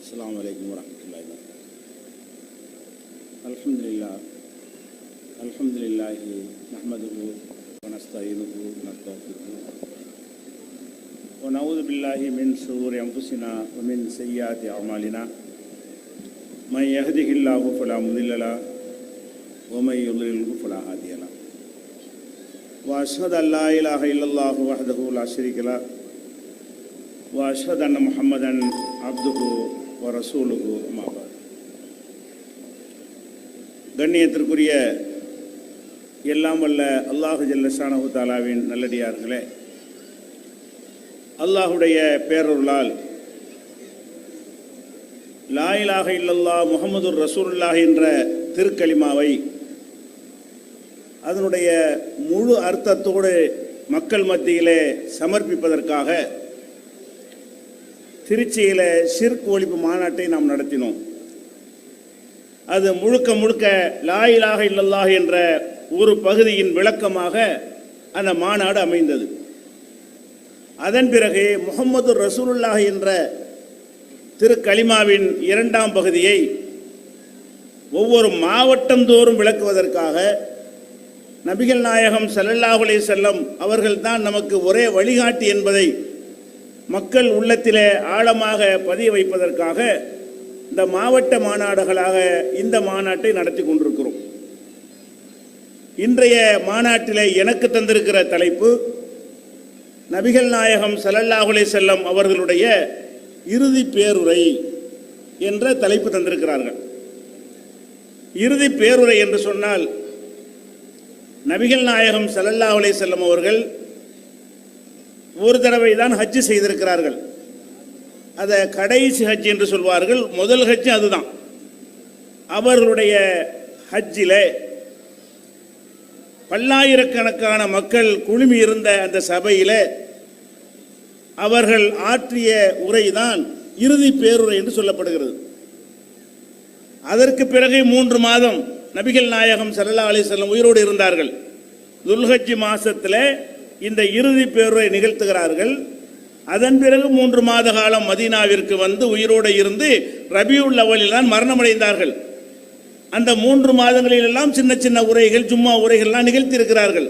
அஸ்ஸலாமு அலைக்கும் வரஹ்மத்துல்லாஹி வபரகாத்துஹு. அல்ஹம்துலில்லாஹி நஹ்மதுஹு வ நஸ்தஈனுஹு வ நஸ்தக்ஃபிருஹு வ நஊது பில்லாஹி மின் ஷுரூரி அன்ஃபுஸினா வ மின் ஸய்யிஆத்தி அஅமாலினா. மன் யஹ்திஹில்லாஹு ஃபலா முதில்ல லஹு வ மன் யுضلில்ஹு ஃபலா ஹாதிய லஹு. வ அஷ்ஹது அல்லா இலாஹ இல்லல்லாஹு வஹ்தஹு லா ஷரீக லஹு வ அஷ்ஹது அன்ன முஹம்மதன் அப்துஹு வ ரசூலுஹு அம்மா பஅத். கண்ணியத்திற்குரிய எல்லாம் வல்ல அல்லாஹு ஜல்ல ஷானஹு தஆலாவின் நல்லடியார்களே, அல்லாஹுடைய பேரருளால் லா இலாஹ இல்லல்லாஹ் முஹம்மதுர் ரசூலுல்லாஹ் என்ற திருக்கலிமாவை அதனுடைய முழு அர்த்தத்தோடு மக்கள் மத்தியிலே சமர்ப்பிப்பதற்காக திருச்சியில் ஷிர்க் ஒழிப்பு மாநாட்டை நாம் நடத்தினோம். அது முழுக்க முழுக்க லா இலாஹ இல்லல்லாஹ் என்ற ஒரு பகுதியின் விளக்கமாக அந்த மாநாடு அமைந்தது. அதன் பிறகு முஹம்மது ரசூலுல்லாஹ் என்ற திருக்கலிமாவின் இரண்டாம் பகுதியை ஒவ்வொரு மாவட்டம் தோறும் விளக்குவதற்காக நபிகள் நாயகம் ஸல்லல்லாஹு அலைஹி வஸல்லம் அவர்கள்தான் நமக்கு ஒரே வழிகாட்டி என்பதை மக்கள் உள்ளத்திலே ஆழமாக பதிய வைப்பதற்காக இந்த மாவட்ட மாநாடுகளாக இந்த மாநாட்டை நடத்தி கொண்டிருக்கிறோம். இன்றைய மாநாட்டிலே எனக்கு தந்திருக்கிற தலைப்பு நபிகள் நாயகம் ஸல்லல்லாஹு அலைஹி வஸல்லம் அவர்களுடைய இறுதி பேருரை என்ற தலைப்பு தந்திருக்கிறார்கள். இறுதி பேருரை என்று சொன்னால், நபிகள் நாயகம் ஸல்லல்லாஹு அலைஹி வஸல்லம் அவர்கள் ஒரு தடவை தான் ஹஜ்ஜு செய்திருக்கிறார்கள். அதை கடைசி ஹஜ் என்று சொல்வார்கள். முதல் ஹஜ் அதுதான். அவர்களுடைய ஹஜ்ஜிலே பல்லாயிரக்கணக்கான மக்கள் குழுமி இருந்த அந்த சபையிலே அவர்கள் ஆற்றிய உரைதான் இறுதி பேருரை என்று சொல்லப்படுகிறது. அதற்கு பிறகு 3 மாதம் நபிகள் நாயகம் ஸல்லல்லாஹு அலைஹி வஸல்லம் உயிரோடு இருந்தார்கள். துல்ஹஜ் மாசத்திலே இந்த இறுதி பேருரை நிகழ்த்துகிறார்கள். அதன் பிறகு 3 மாத காலம் மதீனாவிற்கு வந்து உயிரோடு இருந்து ரபியுல் அவ்வலில் தான் மரணமடைந்தார்கள். அந்த 3 மாதங்களிலெல்லாம் சின்ன சின்ன உரைகள், ஜும்மா உரைகள்லாம் நிகழ்த்தியிருக்கிறார்கள்.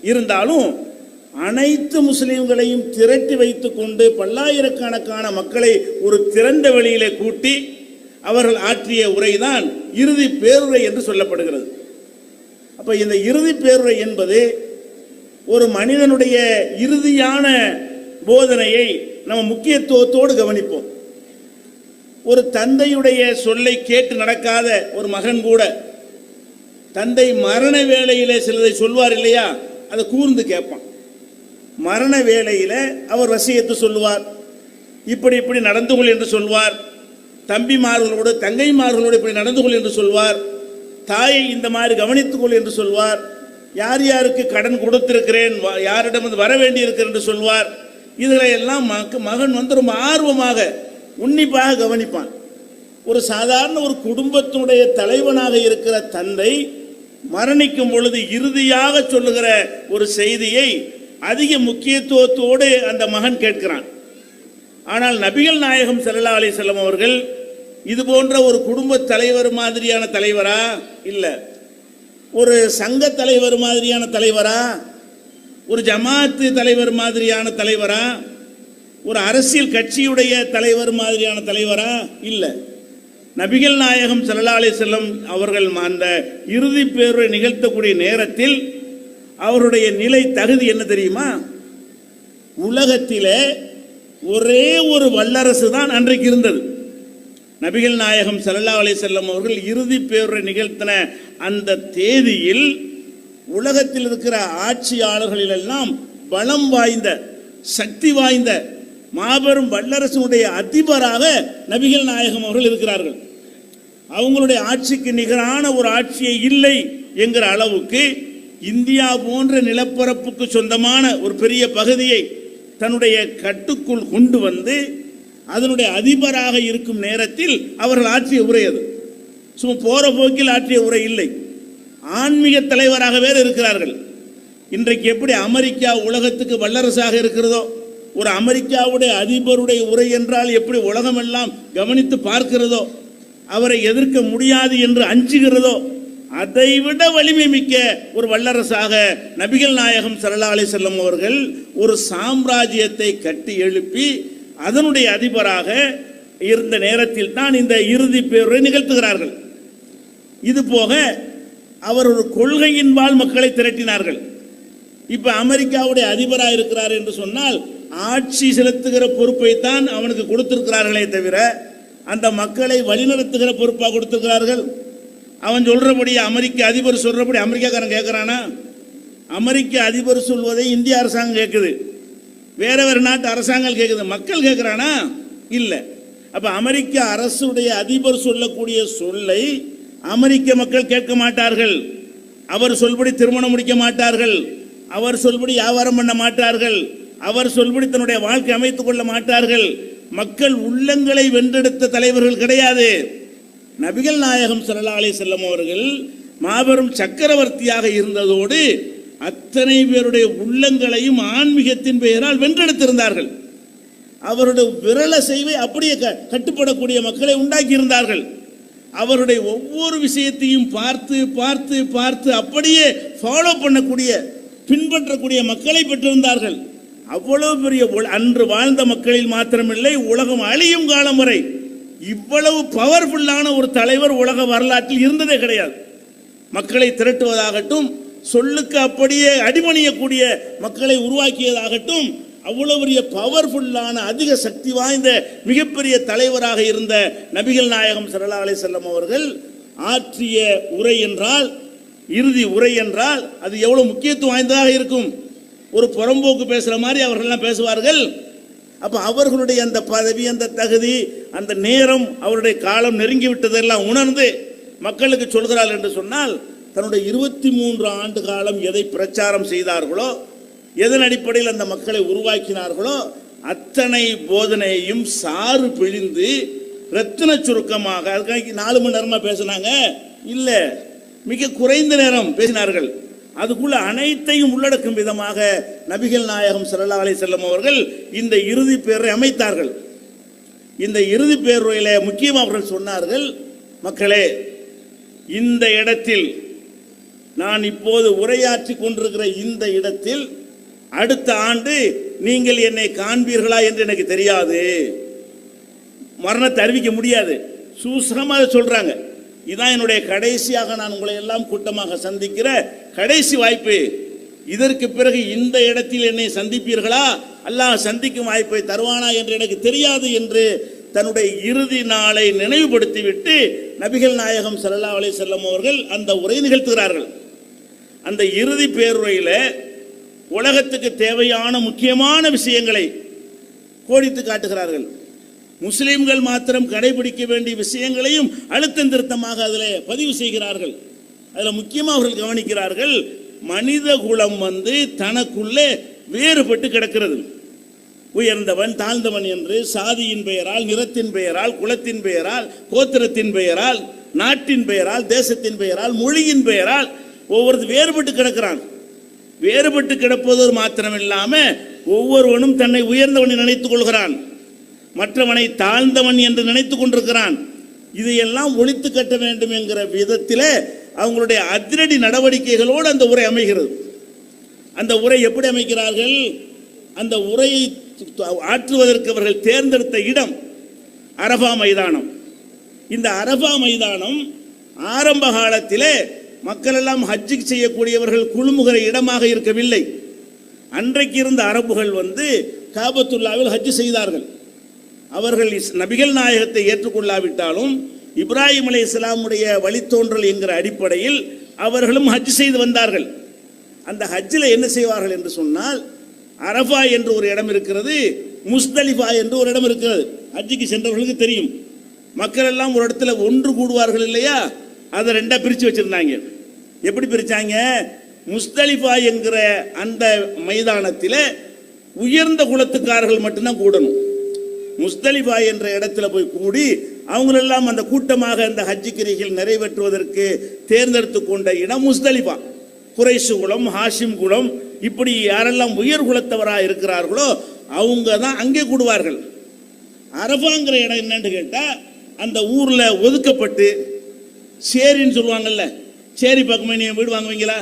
இருந்தாலும் அனைத்து முஸ்லீம்களையும் திரட்டி வைத்து கொண்டு பல்லாயிரக்கணக்கான மக்களை ஒரு திறந்த வெளியிலே கூட்டி அவர்கள் ஆற்றிய உரைதான் இறுதி பேருரை என்று சொல்லப்படுகிறது. அப்ப இந்த இறுதி பேருரை என்பது ஒரு மனிதனுடைய இறுதியான போதனையை நம்ம முக்கியத்துவத்தோடு கவனிப்போம். ஒரு தந்தையுடைய சொல்லை கேட்டு நடக்காத ஒரு மகன் கூட தந்தை மரண வேளையிலே சிலதை சொல்வார் இல்லையா, அதை கூர்ந்து கேட்பான். மரண வேளையில அவர் வசியத்து சொல்லுவார், இப்படி இப்படி நடந்து கொள் என்று சொல்வார். தம்பிமார்களோடு தங்கைமார்களோடு இப்படி நடந்து கொள் என்று சொல்வார். தாயை இந்த மாதிரி கவனித்துக்கொள் என்று சொல்வார். யார் யாருக்கு கடன் கொடுத்திருக்கிறேன், யாரிடம் வர வேண்டியிருக்கிறேன் என்று சொல்வார். இதிலெல்லாம் மகன் வந்து ரொம்ப ஆர்வமாக உன்னிப்பாக கவனிப்பான். ஒரு சாதாரண ஒரு குடும்பத்தினுடைய தலைவனாக இருக்கிற தந்தை மரணிக்கும் பொழுது இறுதியாக சொல்லுகிற ஒரு செய்தியை அதிக முக்கியத்துவத்தோடு அந்த மகன் கேட்கிறான். ஆனால் நபிகள் நாயகம் ஸல்லல்லாஹு அலைஹி வஸல்லம் அவர்கள் இது போன்ற ஒரு குடும்ப தலைவர் மாதிரியான தலைவரா, இல்லை ஒரு சங்க தலைவர் மாதிரியான தலைவரா, ஒரு ஜமாத்து தலைவர் மாதிரியான தலைவரா, ஒரு அரசியல் கட்சியுடைய தலைவர் மாதிரியான தலைவரா, இல்லை. நபிகள் நாயகம் ஸல்லல்லாஹு அலைஹி வஸல்லம் அவர்கள் அந்த இறுதி பேருரை நிகழ்த்தக்கூடிய நேரத்தில் அவருடைய நிலை தகுதி என்ன தெரியுமா? உலகத்திலே ஒரே ஒரு வல்லரசு தான் அன்றைக்கு இருந்தது. நபிகள் நாயகம் ஸல்லல்லாஹு அலைஹி வஸல்லம் அவர்கள் இறுதி பேருரை நிகழ்த்தின அந்த தேதியில் உலகத்தில் இருக்கிற ஆட்சியாளர்களிலெல்லாம் பலம் வாய்ந்த, சக்தி வாய்ந்த மாபெரும் வல்லரசுடைய அதிபராக நபிகள் நாயகம் அவர்கள் இருக்கிறார்கள். அவங்களுடைய ஆட்சிக்கு நிகரான ஒரு ஆட்சியே இல்லை என்கிற அளவுக்கு இந்தியா போன்ற நிலப்பரப்புக்கு சொந்தமான ஒரு பெரிய பகுதியை தன்னுடைய கட்டுக்குள் கொண்டு வந்து அதனுடைய அதிபராக இருக்கும் நேரத்தில் அவர்கள் ஆற்றிய உரை அது. சும்மா போற போக்கில் ஆற்றிய உரை இல்லை, ஆன்மீக தலைவராக வேறு இருக்கிறார்கள். இன்றைக்கு எப்படி அமெரிக்கா உலகத்துக்கு வல்லரசாக இருக்கிறதோ, ஒரு அமெரிக்காவுடைய அதிபருடைய உரை என்றால் எப்படி உலகமெல்லாம் கவனித்து பார்க்கிறதோ, அவரை எதிர்க்க முடியாது என்று அஞ்சுகிறதோ, அதைவிட வலிமை மிக்க ஒரு வல்லரசாக நபிகள் நாயகம் ஸல்லல்லாஹு அலைஹி வஸல்லம் அவர்கள் ஒரு சாம்ராஜ்யத்தை கட்டி எழுப்பி அதனுடைய அதிபராக இருந்த நேரத்தில் தான் இந்த இறுதி பேருரை நிகழ்த்துகிறார்கள். இது போக அவர் ஒரு கொள்கையின்பால் மக்களை திரட்டினார்கள். இப்ப அமெரிக்காவுடைய அதிபராக இருக்கிறார் என்று சொன்னால் ஆட்சி செலுத்துகிற பொறுப்பை தான் அவனுக்கு கொடுத்திருக்கிறார்களே தவிர அந்த மக்களை வழிநடத்துகிற பொறுப்பாக கொடுத்திருக்கிறார்கள். அவன் சொல்றபடி அமெரிக்க அதிபர் சொல்றபடி அமெரிக்காக்காரன் கேட்கிறானா? அமெரிக்க அதிபர் சொல்வதை இந்திய அரசாங்கம் கேட்குது, வேற வேற நாட்டு அரசாங்கம் கேட்குது, மக்கள் கேட்கிறானா? இல்லை. அப்ப அமெரிக்க அரசுடைய அதிபர் சொல்லக்கூடிய சொல்லை அமெரிக்க மக்கள் கேட்க மாட்டார்கள். அவர் சொல்படி திருமணம் முடிக்க மாட்டார்கள், அவர் சொல்படி வியாபாரம் பண்ண மாட்டார்கள், அவர் சொல்படி தன்னுடைய வாழ்க்கை அமைத்துக் கொள்ள மாட்டார்கள். மக்கள் உள்ளங்களை வென்றெடுத்த தலைவர்கள் கிடையாது. நபிகள் நாயகம் ஸல்லல்லாஹு அலைஹி வஸல்லம் அவர்கள் மாபெரும் சக்கரவர்த்தியாக இருந்ததோடு அத்தனை பேருடைய உள்ளங்களையும் ஆன்மீகத்தின் பெயரால் வென்றெடுத்திருந்தார்கள். அவருடைய விரலசைவை அப்படியே கட்டுப்படக்கூடிய மக்களை உண்டாக்கி இருந்தார்கள். அவருடைய ஒவ்வொரு விஷயத்தையும் பார்த்து பார்த்து பார்த்து அப்படியே ஃபாலோ பண்ணக்கூடிய பின்பற்றக்கூடிய மக்களை பெற்றிருந்தார்கள். அவ்வளவு பெரிய அன்று வாழ்ந்த மக்களில் மாத்திரமில்லை, உலகம் அழியும் காலம் வரை இவ்வளவு பவர்ஃபுல்லான ஒரு தலைவர் உலக வரலாற்றில் இருந்ததே கிடையாது. மக்களை திரட்டுவதாகட்டும், சொல்லுக்கு அப்படியே அடிபணியக்கூடிய மக்களை உருவாக்கியதாகட்டும், அவ்வளவு பெரிய பவர்ஃபுல்லான அதிக சக்தி வாய்ந்த மிகப்பெரிய தலைவராக இருந்த நபிகள் நாயகம் ஸல்லல்லாஹு அலைஹி வஸல்லம் அவர்கள் ஆற்றிய உரை என்றால், இறுதி உரை என்றால் அது எவ்வளவு முக்கியத்துவம் வாய்ந்ததாக இருக்கும். ஒரு புறம்போக்கு பேசுற மாதிரி அவர்கள்லாம் பேசுவார்கள். அப்ப அவர்களுடைய அந்த பதவி, அந்த தகுதி, அந்த நேரம், அவருடைய காலம் நெருங்கி விட்டதெல்லாம் உணர்ந்து மக்களுக்கு சொல்கிறார்கள் என்று சொன்னால், தன்னுடைய 23 ஆண்டு காலம் எதை பிரச்சாரம் செய்தார்களோ, எதன் அடிப்படையில் அந்த மக்களை உருவாக்கினார்களோ அத்தனை போதனையையும் சாறு பிழிந்து ரத்தின சுருக்கமாக, அதுக்காக 4 மணி நேரமா பேசினாங்க இல்ல, மிக குறைந்த நேரம் பேசினார்கள். அதுக்குள்ள அனைத்தையும் உள்ளடக்கும் விதமாக நபிகள் நாயகம் ஸல்லல்லாஹு அலைஹி வஸல்லம் அவர்கள் இந்த இறுதி பேரை அமைத்தார்கள். இந்த இறுதி பேருரையில முக்கியமாக அவர்கள் சொன்னார்கள், மக்களே, இந்த இடத்தில் நான் இப்போது உரையாற்றி கொண்டிருக்கிற இந்த இடத்தில் அடுத்த ஆண்டு நீங்கள் என்னை காண்பீர்களா என்று எனக்கு தெரியாது. மரணத்தை அறிவிக்க முடியாது. சூசகமாக சொல்றாங்க, இதான் என்னுடைய கடைசியாக நான் உங்களை எல்லாம் கூட்டமாக சந்திக்கிற கடைசி வாய்ப்பு. இதற்கு பிறகு இந்த இடத்தில் என்னை சந்திப்பீர்களா, அல்லாஹ் சந்திக்கும் வாய்ப்பை தருவானா என்று எனக்கு தெரியாது என்று தன்னுடைய இறுதி நாளை நினைவுபடுத்திவிட்டு நபிகள் நாயகம் ஸல்லல்லாஹு அலைஹி வஸல்லம் அவர்கள் அந்த உரை நிகழ்த்துகிறார்கள். அந்த இறுதி பேருரையில் உலகத்துக்கு தேவையான முக்கியமான விஷயங்களை கோடித்து காட்டுகிறார்கள். முஸ்லிம்கள் மாத்திரம் கடைபிடிக்க வேண்டிய விஷயங்களையும் அழுத்தம் திருத்தமாக அதில் பதிவு செய்கிறார்கள். அதில் முக்கியமாக அவர்கள் கவனிக்கிறார்கள், மனித குலம் தனக்குள்ளே வேறுபட்டு கிடக்கிறது. உயர்ந்தவன் தாழ்ந்தவன் என்று சாதியின் பெயரால், நிறத்தின் பெயரால், குலத்தின் பெயரால், கோத்திரத்தின் பெயரால், நாட்டின் பெயரால், தேசத்தின் பெயரால், மொழியின் பெயரால் ஒவ்வொரு வேறுபட்டு கிடக்கிறான். வேறுபட்டு கிடப்பதோடு மாத்திரமில்லாம ஒவ்வொருவனும் தன்னை உயர்ந்தவன் நினைத்துக் கொள்கிறான், மற்றவனை தாழ்ந்தவன் என்று நினைத்துக் கொண்டிருக்கிறான். இதையெல்லாம் ஒழித்து கட்ட வேண்டும் என்கிற விதத்தில் அவங்களுடைய அதிரடி நடவடிக்கைகளோடு அந்த உரை அமைகிறது. அந்த உரை எப்படி அமைக்கிறார்கள்? அந்த உரையை ஆற்றுவதற்கு அவர்கள் தேர்ந்தெடுத்த இடம் அரஃபா மைதானம். இந்த அரஃபா மைதானம் ஆரம்ப காலத்திலே மக்கள் எல்லாம் ஹஜ்ஜு செய்யக்கூடியவர்கள் குழுமுகிற இடமாக இருக்கவில்லை. அன்றைக்கு இருந்த அரபுகள் காபத்துல்லாவில் ஹஜ்ஜு செய்தார்கள். அவர்கள் நபிகள் நாயகத்தை ஏற்றுக்கொள்ளாவிட்டாலும் இப்ராஹிம் அலைஹிஸ்ஸலாமுடைய வழித்தோன்றல் என்கிற அடிப்படையில் அவர்களும் ஹஜ் செய்து வந்தார்கள். அந்த ஹஜ்ஜில் என்ன செய்வார்கள் என்று சொன்னால், அரஃபா என்று ஒரு இடம் இருக்கிறது, முஸ்தலிஃபா என்று ஒரு இடம் இருக்கிறது. ஹஜ்ஜுக்கு சென்றவர்களுக்கு தெரியும். மக்கள் எல்லாம் ஒரு இடத்துல ஒன்று கூடுவார்கள் இல்லையா, அதை ரெண்டா பிரித்து வச்சிருந்தாங்க. எப்படி பிரிச்சாங்க? முஸ்தலிஃபா என்கிற அந்த மைதானத்தில் உயர்ந்த குலத்துக்காரர்கள் மட்டும்தான் கூடணும். முஸ்தலிஃபா என்ற இடத்துல போய் கூடி அவங்களெல்லாம் அந்த கூட்டமாக அந்த ஹஜ்ஜு கிரிகள் நிறைவேற்றுவதற்கு தேர்ந்தெடுத்து கொண்ட இடம் முஸ்தலிஃபா. குறைஷு குலம், ஹாஷிம் குலம், இப்படி யாரெல்லாம் உயர் குலத்தவராக இருக்கிறார்களோ அவங்க தான் அங்கே கூடுவார்கள். அரஃபாங்கிற இடம் என்னன்னு கேட்டால் அந்த ஊரில் ஒதுக்கப்பட்டு சேரின்னு சொல்லுவாங்கல்ல, சேரி பக்கமே நீ வீடு வாங்குவீங்களா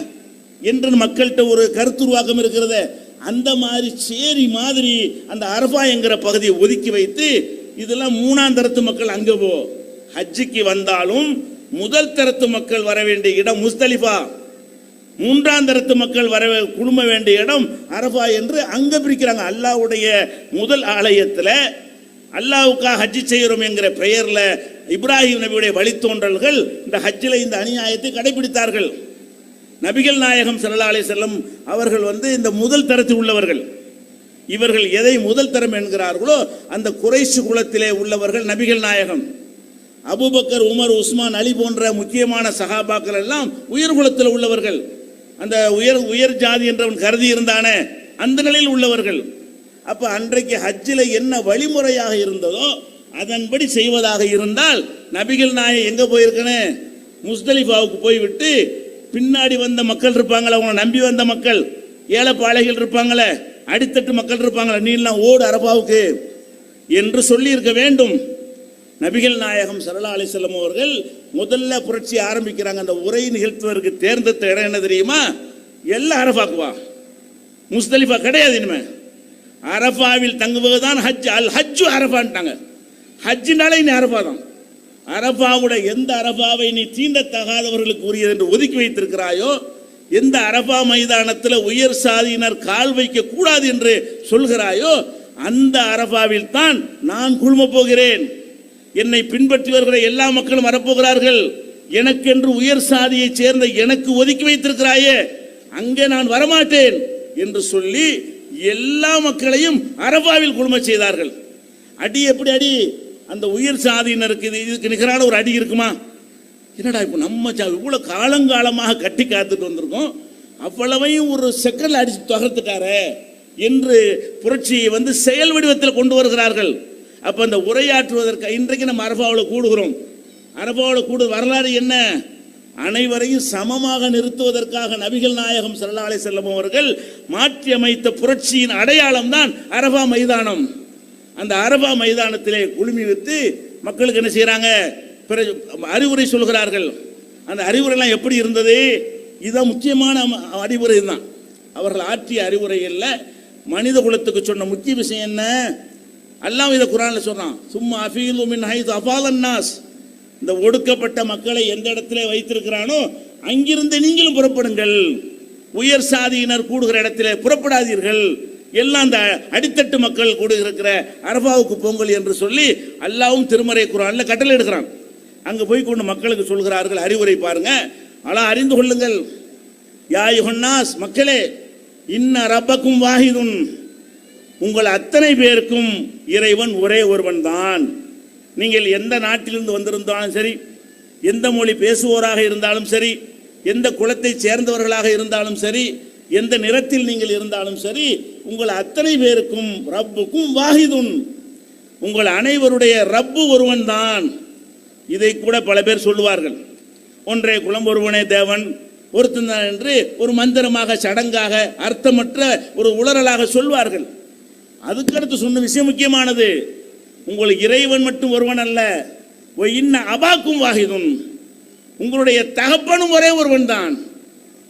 என்று மக்கள்கிட்ட ஒரு கருத்துருவாக்கம் இருக்கிறத, அந்த மாதிரி சேரி மாதிரி அந்த அரஃபா என்கிற பகுதியை ஒதுக்கி வைத்து இதெல்லாம் மூணாம் தரத்து மக்கள் அங்கே ஹஜ்ஜிக்கு வந்தாலும் முதல் தரத்து மக்கள் வர வேண்டிய இடம் முஸ்தலிஃபா, மூன்றாம் தரத்து மக்கள் வர குழும வேண்டிய இடம் அரஃபா என்று அங்கே பிரிக்கிறாங்க. அல்லாஹ்வுடைய முதல் ஆலயத்தில் அல்லாஹ்வுக்காக ஹஜ்ஜி செய்கிறோம் என்கிற பெயரில் இப்ராஹிம் நபியுடைய வழித்தோன்றல்கள் இந்த ஹஜ்ஜில் இந்த அநியாயத்தை கடைபிடித்தார்கள். நபிகள் நாயகம் ஸல்லல்லாஹு அலைஹி வஸல்லம் அவர்கள் இந்த முதல் தரத்தில் உள்ளவர்கள். இவர்கள் எதை முதல் தரம் என்கிறார்களோ அந்த குறைஷ் குலத்திலே உள்ளவர்கள் நபிகள் நாயகம். அபூபக்கர், உமர், உஸ்மான், அலி போன்ற முக்கியமான சஹாபாக்கள் எல்லாம் உயர் குலத்தில் உள்ளவர்கள். அந்த உயர் ஜாதி என்றவன் கருதி இருந்தானே அந்த நிலையில் உள்ளவர்கள். அப்ப அன்றைக்கு ஹஜ்ஜில் என்ன வழிமுறையாக இருந்ததோ அதன்படி செய்வதாக இருந்தால் நபிகள் நாயகம் எங்க போயிருக்கனே, முஸ்தலிஃபாவுக்கு போய்விட்டு பின்னாடி வந்த மக்கள் இருப்பாங்களே, அவங்க நம்பி வந்த மக்கள், ஏழைப்பாளைகள் இருப்பாங்களே, அடித்தட்டு மக்கள் இருப்பாங்களே, நீலாம் ஓடு அரபாவுக்கு என்று சொல்லி இருக்க வேண்டும். நபிகள் நாயகம் ஸல்லல்லாஹு அலைஹி வஸல்லம் அவர்கள் முதல்ல புரட்சி ஆரம்பிக்கிறாங்க. அந்த உரை நிகழ்த்துவதற்கு தேர்ந்தெடுத்த இடம் என்ன தெரியுமா? எல்லாம் அரஃபாக்குவா, முஸ்தலிஃபா கிடையாது. இனிமே அரஃபாவில் தங்குவதுதான் ஹஜ். அல் ஹஜ்ஜு அரஃபான்ட்டாங்க. ஹஜ்ஜினாலே இனி அரஃபா தான். அரஃபாவுடைய எந்த அரஃபாவை நீ தீண்டத்தகாதவர்களுக்கு உரியது என்று ஒதுக்கி வைத்திருக்கிறாயோ, எந்த அரஃபா மைதானத்தில் உயர் சாதியினர் கால் வைக்க கூடாது என்று சொல்கிறாயோ, அந்த அரஃபாவில் தான் நான் குழும போகிறேன். என்னை பின்பற்றி வருகிற எல்லா மக்களும் வரப்போகிறார்கள். எனக்கென்று உயர் சாதியை சேர்ந்த எனக்கு ஒதுக்கி வைத்திருக்கிறாயே, அங்கே நான் வரமாட்டேன் என்று சொல்லி எல்லா மக்களையும் அரஃபாவில் குழும செய்தார்கள். அடி எப்படி அடி? அந்த உயர் சாதியினருக்கு இதுக்கு நிகரான ஒரு அடி இருக்குமா? என்னடா இப்போ நம்ம இவ்வளோ காலங்காலமாக கட்டி காத்துட்டு வந்திருக்கோம், அவ்வளவையும் ஒரு செகண்ட் அடிச்சு தகர்த்துட்டாரே என்று புரட்சியை செயல் வடிவத்தில் கொண்டு வருகிறார்கள். அப்போ அந்த உரையாற்றுவதற்கு இன்றைக்கு நம்ம அரஃபாவில் கூடுகிறோம். அரஃபாவில் கூடு வரலாறு என்ன? அனைவரையும் சமமாக நிறுத்துவதற்காக நபிகள் நாயகம் ஸல்லல்லாஹு அலைஹி வஸல்லம் அவர்கள் மாற்றி அமைத்த புரட்சியின் அடையாளம் தான் அரஃபா மைதானம். அந்த அரஃபா மைதானத்திலே குழுமி வைத்து மக்களுக்கு என்ன செய்கிறாங்க? அறிவுரை சொல்கிறார்கள். அந்த அறிவுரைலாம் எப்படி இருந்தது? இதுதான் முக்கியமான அறிவுரை தான். அவர்கள் ஆற்றிய அறிவுரையில் மனித குலத்துக்கு சொன்ன முக்கிய விஷயம் என்ன? அல்லாஹ் இதை குர்ஆன்ல சொல்றான், சும்மா அஃபீலு மின் ஹைது அஃபாலன் நாஸ். இந்த ஒடுக்கப்பட்ட மக்களை எந்த இடத்துல வைத்திருக்கிறானோ அங்கிருந்து நீங்களும் புறப்படுங்கள். உயர் சாதியினர் கூடுகிற இடத்திலே புறப்படாதீர்கள். எல்லாம் அந்த அடித்தட்டு மக்கள் கூடுகிற அரஃபாவுக்கு பொங்கல் என்று சொல்லி அல்லாஹ்வும் திருமறை குர்ஆன்ல கட்டளை எடுக்கிறான். அங்கே போய் கொண்டு மக்களுக்கு சொல்கிறார்கள், அறிவுரை பாருங்க, அலா அறிந்து கொள்ளுங்கள், யா அய்யுஹன்னாஸ், மக்களே, இன்ன ரப்பக்கும் வாஹிதுன், உங்கள் அத்தனை பேருக்கும் இறைவன் ஒரே ஒருவன் தான். நீங்கள் எந்த நாட்டிலிருந்து வந்திருந்தாலும் சரி, எந்த மொழி பேசுவோராக இருந்தாலும் சரி, எந்த குலத்தை சேர்ந்தவர்களாக இருந்தாலும் சரி, எந்த நிறத்தில் நீங்கள் இருந்தாலும் சரி, உங்கள் அத்தனை பேருக்கும் ரப்புக்கும் வாஹிதுன், உங்கள் அனைவருடைய ரப்பு ஒருவன் தான். இதை கூட பல பேர் சொல்லுவார்கள். ஒன்றே குலம் ஒருவனே தேவன் ஒருத்தன் தான் என்று ஒரு மந்திரமாக, சடங்காக, அர்த்தமற்ற ஒரு உளறலாக சொல்வார்கள். அதுக்கடுத்து சொன்ன விஷயம் முக்கியமானது. உங்களுக்கு இறைவன் மட்டும் ஒருவன் அல்ல, இன்ன அபாக்கும் வாஹிதுன், உங்களுடைய தகப்பனும் ஒரே ஒருவன் தான்.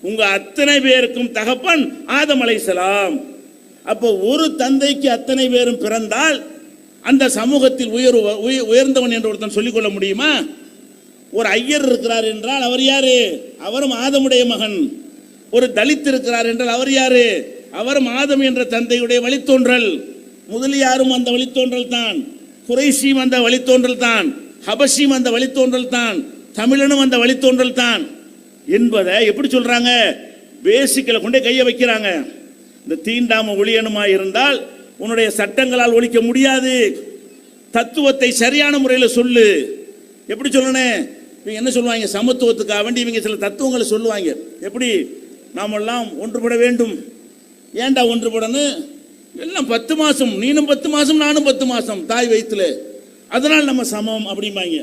உங்க அத்தனை பேருக்கும் தகப்பன் ஆதம் அலைஹிஸ்ஸலாம். அப்போ ஒரு தந்தைக்கு அத்தனை பேரும் பிறந்தால் அந்த சமூகத்தில் உயர்ந்தவன் என்று ஒருத்தன் சொல்லிக்கொள்ள முடியுமா? ஒரு ஐயர் இருக்கிறார் என்றால் அவர் யாரு? அவரும் ஆதமுடைய மகன். ஒரு தலித் இருக்கிறார் என்றால் அவர் யாரு? அவரும் ஆதம் என்ற தந்தையுடைய வழித்தோன்றல். முதலியாரும் அந்த வழித்தோன்றல் தான், குறைஷியும் அந்த வழித்தோன்றல் தான், ஹபஷியும் அந்த வழித்தோன்றல் தான், தமிழனும் அந்த வழித்தோன்றல் தான் என்பதை எப்படி சொல்றாங்க? பேசிக்கில் கொண்டே கையை வைக்கிறாங்க. இந்த தீண்டாம ஒழியணுமா இருந்தால் உன்னுடைய சட்டங்களால் ஒழிக்க முடியாது. தத்துவத்தை சரியான முறையில் சொல்லு. எப்படி சொல்லணும்? இவங்க என்ன சொல்லுவாங்க? சமத்துவத்துக்காக வேண்டி இவங்க சில தத்துவங்களை சொல்லுவாங்க. எப்படி? நாமெல்லாம் ஒன்றுபட வேண்டும். ஏண்டா ஒன்றுபடணும்? எல்லாம் 10 மாதம், நீனும் 10 மாதம் நானும் 10 மாதம் தாய் வயிற்றுல, அதனால் நம்ம சமம் அப்படிம்பாங்க.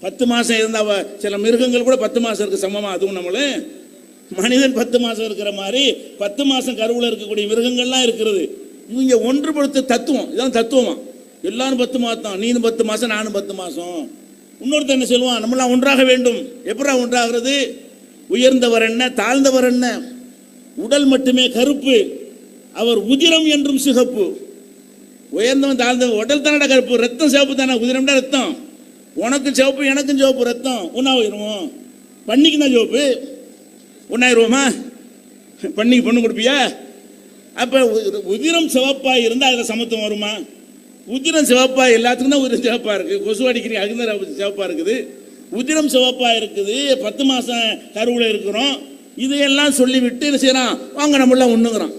10 மாதம் இருந்தால் சில மிருகங்கள் கூட 10 மாதம் இருக்கு சமமா? அதுவும் நம்மளே மனிதன் 10 மாதம் இருக்கிற மாதிரி 10 மாதம் கருவில் இருக்கக்கூடிய மிருகங்கள்லாம் இருக்கிறது. இவங்க ஒன்றுபடுத்த தத்துவம், இதான் தத்துவமா. எல்லாரும் 10 மாதம், நீனும் 10 மாதம், நானும் 10 மாதம். இன்னொருத்தர் என்ன சொல்லுவான், நம்மளாம் ஒன்றாக வேண்டும். எப்படா ஒன்றாகிறது? உயர்ந்தவர் என்ன, தாழ்ந்தவர் என்ன? உடல் மட்டுமே கருப்பு, அவர் உதிரம் என்றும் சிகப்பு. உயர்ந்தவன் தாழ்ந்தவன், உடல் தானடா கருப்பு, ரத்தம் சிவப்பு தானே, உதிரம்டா ரத்தம். உனக்கும் சிவப்பு, எனக்கும் சிவப்பு ரத்தம், ஒன்றாயிடுவோம். பண்ணிக்கு தான் சிவப்பு, ஒன்றாயிடுவோமா? பண்ணிக்கு பொண்ணு கொடுப்பியா? அப்போ உதிரம் சிவப்பாக இருந்தால் அதில் சமத்துவம் வருமா? உதிரம் சிவப்பாக எல்லாத்துக்கும் தான் உதிரம் சிவப்பாக இருக்குது. கொசு அடிக்கிறீங்க, அதுக்கு சிவப்பாக இருக்குது. உதிரம் சிவப்பாக இருக்குது, 10 மாதம் கருவில் இருக்கிறோம். இதையெல்லாம் சொல்லிவிட்டு என்ன செய்யறான், வாங்க நம்மளாம் ஒண்ணுங்கிறான்.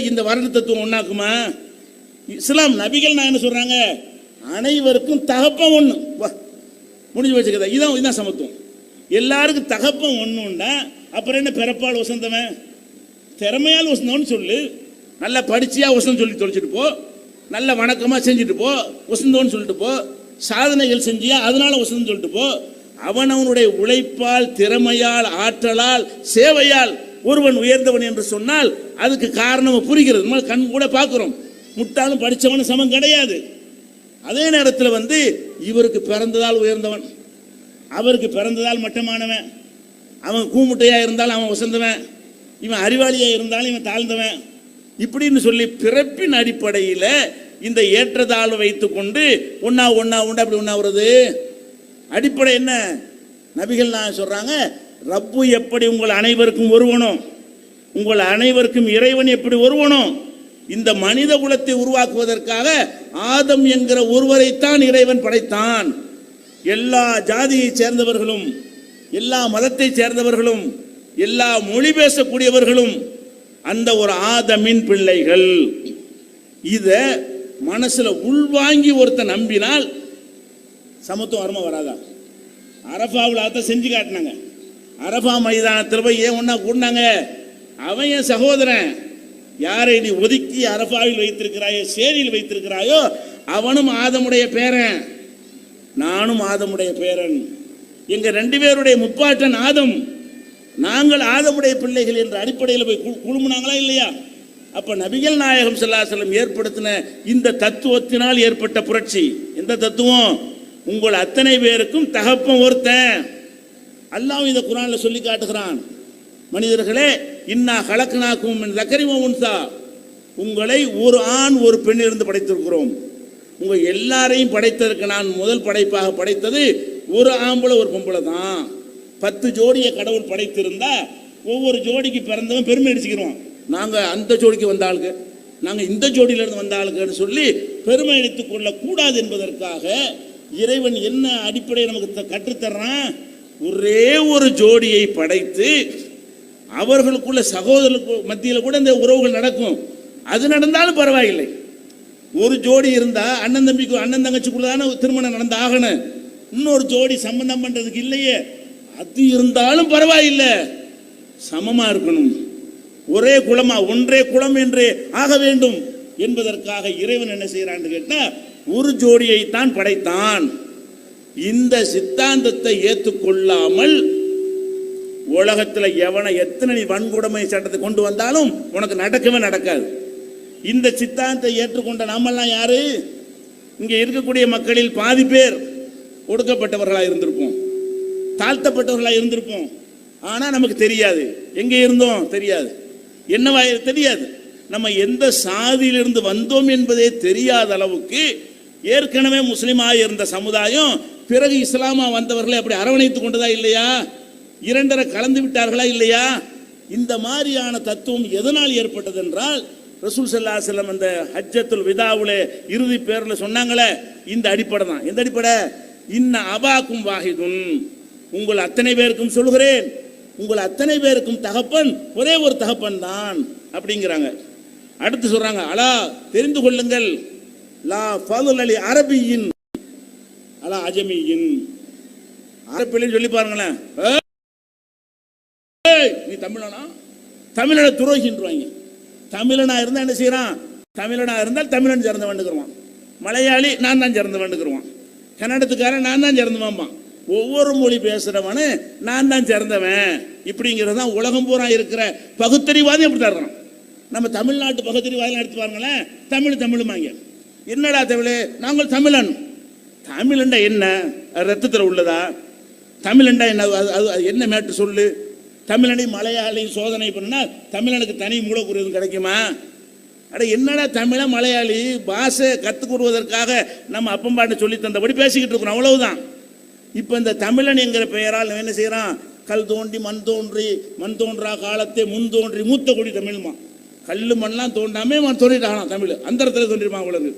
இந்த வரலாற்று தத்துவம் ஒண்ணாக்குமா? இஸ்லாம் நபிகள் நான் என்ன சொல்றாங்க, அனைவருக்கும் தகப்பம் ஒண்ணு, முடிஞ்சு வச்சுக்கதா. இதான் சமத்துவம். எல்லாருக்கும் தகப்பம் ஒண்ணுண்டா அப்புறம் என்ன பிறப்பால் வசந்தவன், திறமையால் வசந்தவன் சொல்லு. நல்லா படிச்சியா வசந்தம் சொல்லி தொலைச்சிட்டு போ, நல்ல வணக்கமா செஞ்சுட்டு போ, வசந்தவன் சொல்லிட்டு போ. சாதனைகள் செஞ்சியா அதனால வசந்தம் சொல்லிட்டு போ. அவனவனுடைய உழைப்பால், திறமையால், ஆற்றலால், சேவையால் ஒருவன் உயர்ந்தவன் என்று சொன்னால் அதுக்கு காரணம் புரிகிறது. நம்ம கண் கூட பார்க்கிறோம். முட்டாளும் படித்தவன் சமம் கிடையாது. அதே நேரத்தில் இவருக்கு பிறந்ததால் உயர்ந்தவன், அவருக்கு பிறந்ததால் மட்டமானவன், அவன் கூமுட்டையா இருந்தாலும் அவன் உசந்தவன், இவன் அறிவாளியா இருந்தாலும் இவன் தாழ்ந்தவன், இப்படின்னு சொல்லி பிறப்பின் அடிப்படையில் இந்த ஏற்றத்தாழ்வு வைத்துக் கொண்டு ஒன்னா அப்படி ஒன்னாவது அடிப்படை என்ன? நபிகள் நான் சொல்றாங்க, ரப்பு எப்படி உங்கள் அனைவருக்கும் ஒருவனோ, உங்கள் அனைவருக்கும் இறைவன் எப்படி ஒருவனோ, இந்த மனித குலத்தை உருவாக்குவதற்காக ஆதம் என்கிற ஒருவரைத்தான் இறைவன் படைத்தான். எல்லா ஜாதியை சேர்ந்தவர்களும், எல்லா மதத்தை சேர்ந்தவர்களும், எல்லா மொழி பேசக்கூடியவர்களும் அந்த ஒரு ஆதமின் பிள்ளைகள். இத மனசுல உள்வாங்கி ஒருத்தன் நம்பினால் சமத்துவம் வருமா வராதா? அரபாவில் அதான் செஞ்சு காட்டினாங்க. அரபா மைதானத்தில் போய் ஏன் ஒன்னா கூடினாங்க? அவன் என் சகோதரன். யாரை நீ ஒதுக்கி அரபாவில் வைத்திருக்கிறாயோ, சேரியில் வைத்திருக்கிறாயோ, அவனும் ஆதமுடைய பேரன், நானும் ஆதமுடைய பேரன். எங்க 2 பேருடைய முப்பாட்டன் ஆதம், நாங்கள் ஆதமுடைய பிள்ளைகள் என்ற அடிப்படையில் போய் குழுமுனாங்களா இல்லையா? அப்ப நபிகள் நாயகம் ஸல்லல்லாஹு அலைஹி வஸல்லம் ஏற்படுத்தின இந்த தத்துவத்தினால் ஏற்பட்ட புரட்சி. எந்த தத்துவம்? உங்கள் அத்தனை பேருக்கும் தகப்பன் ஒருத்தன். அல்லாஹ் இந்த குர்ஆன்ல சொல்லி காட்டுகிறான், மனிதர்களே, இன்னா கலக்னாக்கும் மின் ஸக்கரி வ உன்ஸா, உங்களை ஒரு ஆண் ஒரு பெண் இருந்து படைத்திருக்கிறோம். உங்க எல்லாரையும் படைத்ததற்கு நான் முதல் படைப்பாக படைத்தது ஒரு ஆம்பளை ஒரு பொம்பளை தான். 10 ஜோடியை கடவுள் படைத்திருந்தா ஒவ்வொரு ஜோடிக்கு பிறந்தவன் பெருமை அடிச்சுக்கிறோம். நாங்க அந்த ஜோடிக்கு வந்த ஆளுங்க, நாங்க இந்த ஜோடியிலிருந்து வந்த ஆளுங்கன்னு சொல்லி பெருமை அடித்துக் கொள்ள கூடாது என்பதற்காக இறைவன் என்ன அடிப்படையை நமக்கு கற்றுத்தர்றான்? ஒரே ஒரு ஜோடியை படைத்து அவர்களுக்குள்ள சகோதரர்களுக்கு மத்தியில் கூட இந்த உறவுகள் நடக்கும். அது நடந்தாலும் பரவாயில்லை. ஒரு ஜோடி இருந்தா அண்ணன் தம்பிக்கு, அண்ணன் தங்கச்சிக்குள்ளதான திருமணம் நடந்த ஆகணும். இன்னொரு ஜோடி சம்பந்தம் பண்றதுக்கு இல்லையே, அது இருந்தாலும் பரவாயில்லை, சமமா இருக்கணும். ஒரே குலமா, ஒன்றே குலம் என்று ஆக வேண்டும் என்பதற்காக இறைவன் என்ன செய்யறான்னு கேட்டா ஒரு ஜோடியை தான் படைத்தான். இந்த சித்தாந்தத்தை ஏற்றுக்கொள்ளாமல் உலகத்தில் எவனை எத்தனை வன்கொடுமை சட்டத்தை கொண்டு வந்தாலும் உனக்கு நடக்கவே நடக்காது. இந்த சித்தாந்தத்தை ஏற்றுக்கொண்ட நாமெல்லாம் யாரு? இங்க இருக்கக்கூடிய மக்களில் பாதி பேர் ஒடுக்கப்பட்டவர்களாக இருந்திருப்போம், தாழ்த்தப்பட்டவர்களாக இருந்திருப்போம். ஆனா நமக்கு தெரியாது, எங்கே இருந்தோம் தெரியாது, என்னவா தெரியாது, நம்ம எந்த சாதியிலிருந்து வந்தோம் என்பதே தெரியாத அளவுக்கு ஏற்கனவே முஸ்லிமாக இருந்த சமுதாயம் பிறகு இஸ்லாமா வந்தவர்களை அப்படி அரவணைத்துக் கொண்டதா இல்லையா? 2 கலந்து விட்டார்களா இல்லையா? இந்த மாதிரியான தத்துவம் எதனால் ஏற்பட்டது என்றால், ரசூல் ஸல்லல்லாஹு அலைஹி வஸல்லம் அந்த ஹஜ்ஜத்துல் விதாவுல இறுதி பேர்ல சொன்னாங்களே, இந்த அடிப்படை தான். எந்த அடிப்படை? இன்ன அபாக்கும் வாஹிதுன், உங்கள் அத்தனை பேருக்கும் சொல்கிறேன், உங்கள் அத்தனை பேருக்கும் தகப்பன் ஒரே ஒரு தகப்பன் தான் அப்படிங்கிறாங்க. அடுத்து சொல்றாங்க, அலா தெரிந்து கொள்ளுங்கள், லா ஃபதுல் அலி அரபியின் அலா அஜமியின். அரபிலையும் சொல்லி பாருங்களேன், நீ தமிழனா, தமிழனை துரோகின்றாங்க. தமிழனா இருந்தா என்ன செய்யறான்? தமிழனா இருந்தால் தமிழன் சேர்ந்த வேண்டுகிறான். மலையாளி நான் தான் சேர்ந்த வேண்டுகிறான். கன்னடத்துக்காரன் நான் தான் சேர்ந்தவன். ஒவ்வொரு மொழி பேசுறவனு நான் தான் சேர்ந்தவன். இப்படிங்கிறது தான் உலகம் பூரா இருக்கிற பகுத்தறிவாதி அப்படி தர்றான். நம்ம தமிழ்நாட்டு பகுத்தறிவாதம் எடுத்து பாருங்களேன், தமிழுமாங்க. என்னடா தமிழ்? நாங்கள் தமிழன். தமிழண்டா என்ன? ரத்தத்தில் உள்ளதா? தமிழண்டா என்ன? அது என்ன மேட்டு சொல்லு? தமிழனை மலையாளி சோதனை பண்ணா தமிழனுக்கு தனி மூலக்கூறு கிடைக்குமா? அட என்னடா தமிழ மலையாளி பாஷை கற்றுக்கொடுவதற்காக நம்ம அப்பம்பாட்டை சொல்லி தந்தபடி பேசிக்கிட்டு இருக்கிறோம், அவ்வளவுதான். இப்போ இந்த தமிழன் என்கிற பெயரால் என்ன செய்யறான்? கல் தோண்டி மண் தோன்றா காலத்தை முன் தோன்றி மூத்த கொடி தமிழ்மா. கல்லு மண்ணெலாம் தோண்டாமே தோண்டிட்டான் தமிழ். அந்த இடத்துல தோன்றிருமா அவளுக்கு?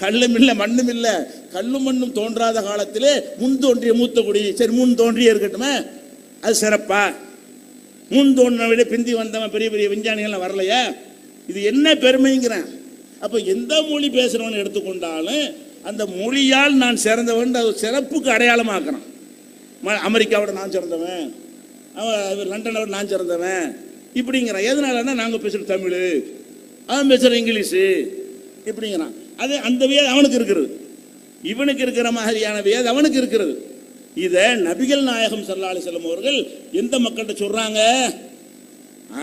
கல்லும் இல்லை மண்ணும் இல்லை, கல்லும் மண்ணும் தோன்றாத காலத்திலே முன் தோன்றிய மூத்த கொடி. சரி, முன் தோன்றியே இருக்கட்டுமே, அது சிறப்பா? முன் தோன்றின விட பிந்தி வந்தவன் பெரிய பெரிய விஞ்ஞானிகள்லாம் வரலையா? இது என்ன பெருமைங்கிறேன். அப்போ எந்த மொழி பேசுகிறவன் எடுத்துக்கொண்டாலும் அந்த மொழியால் நான் சிறந்தவன் சிறப்புக்கு அடையாளமாக்குறான். அமெரிக்காவோட நான் சிறந்தவன், லண்டனோட நான் சிறந்தவன் இப்படிங்கிறான். எதனாலன்னா நாங்கள் பேசுகிற தமிழ், அவன் பேசுகிற இங்கிலீஷு இப்படிங்கிறான். அது அந்த வேதம் அவனுக்கு இருக்கிறது, இவனுக்கு இருக்கிற மாதிரியான வேதம் அவனுக்கு இருக்கிறது. இதை நபிகள் நாயகம் ஸல்லல்லாஹு அலைஹி வஸல்லம் அவர்கள் எந்த மக்கள்கிட்ட சொல்றாங்க?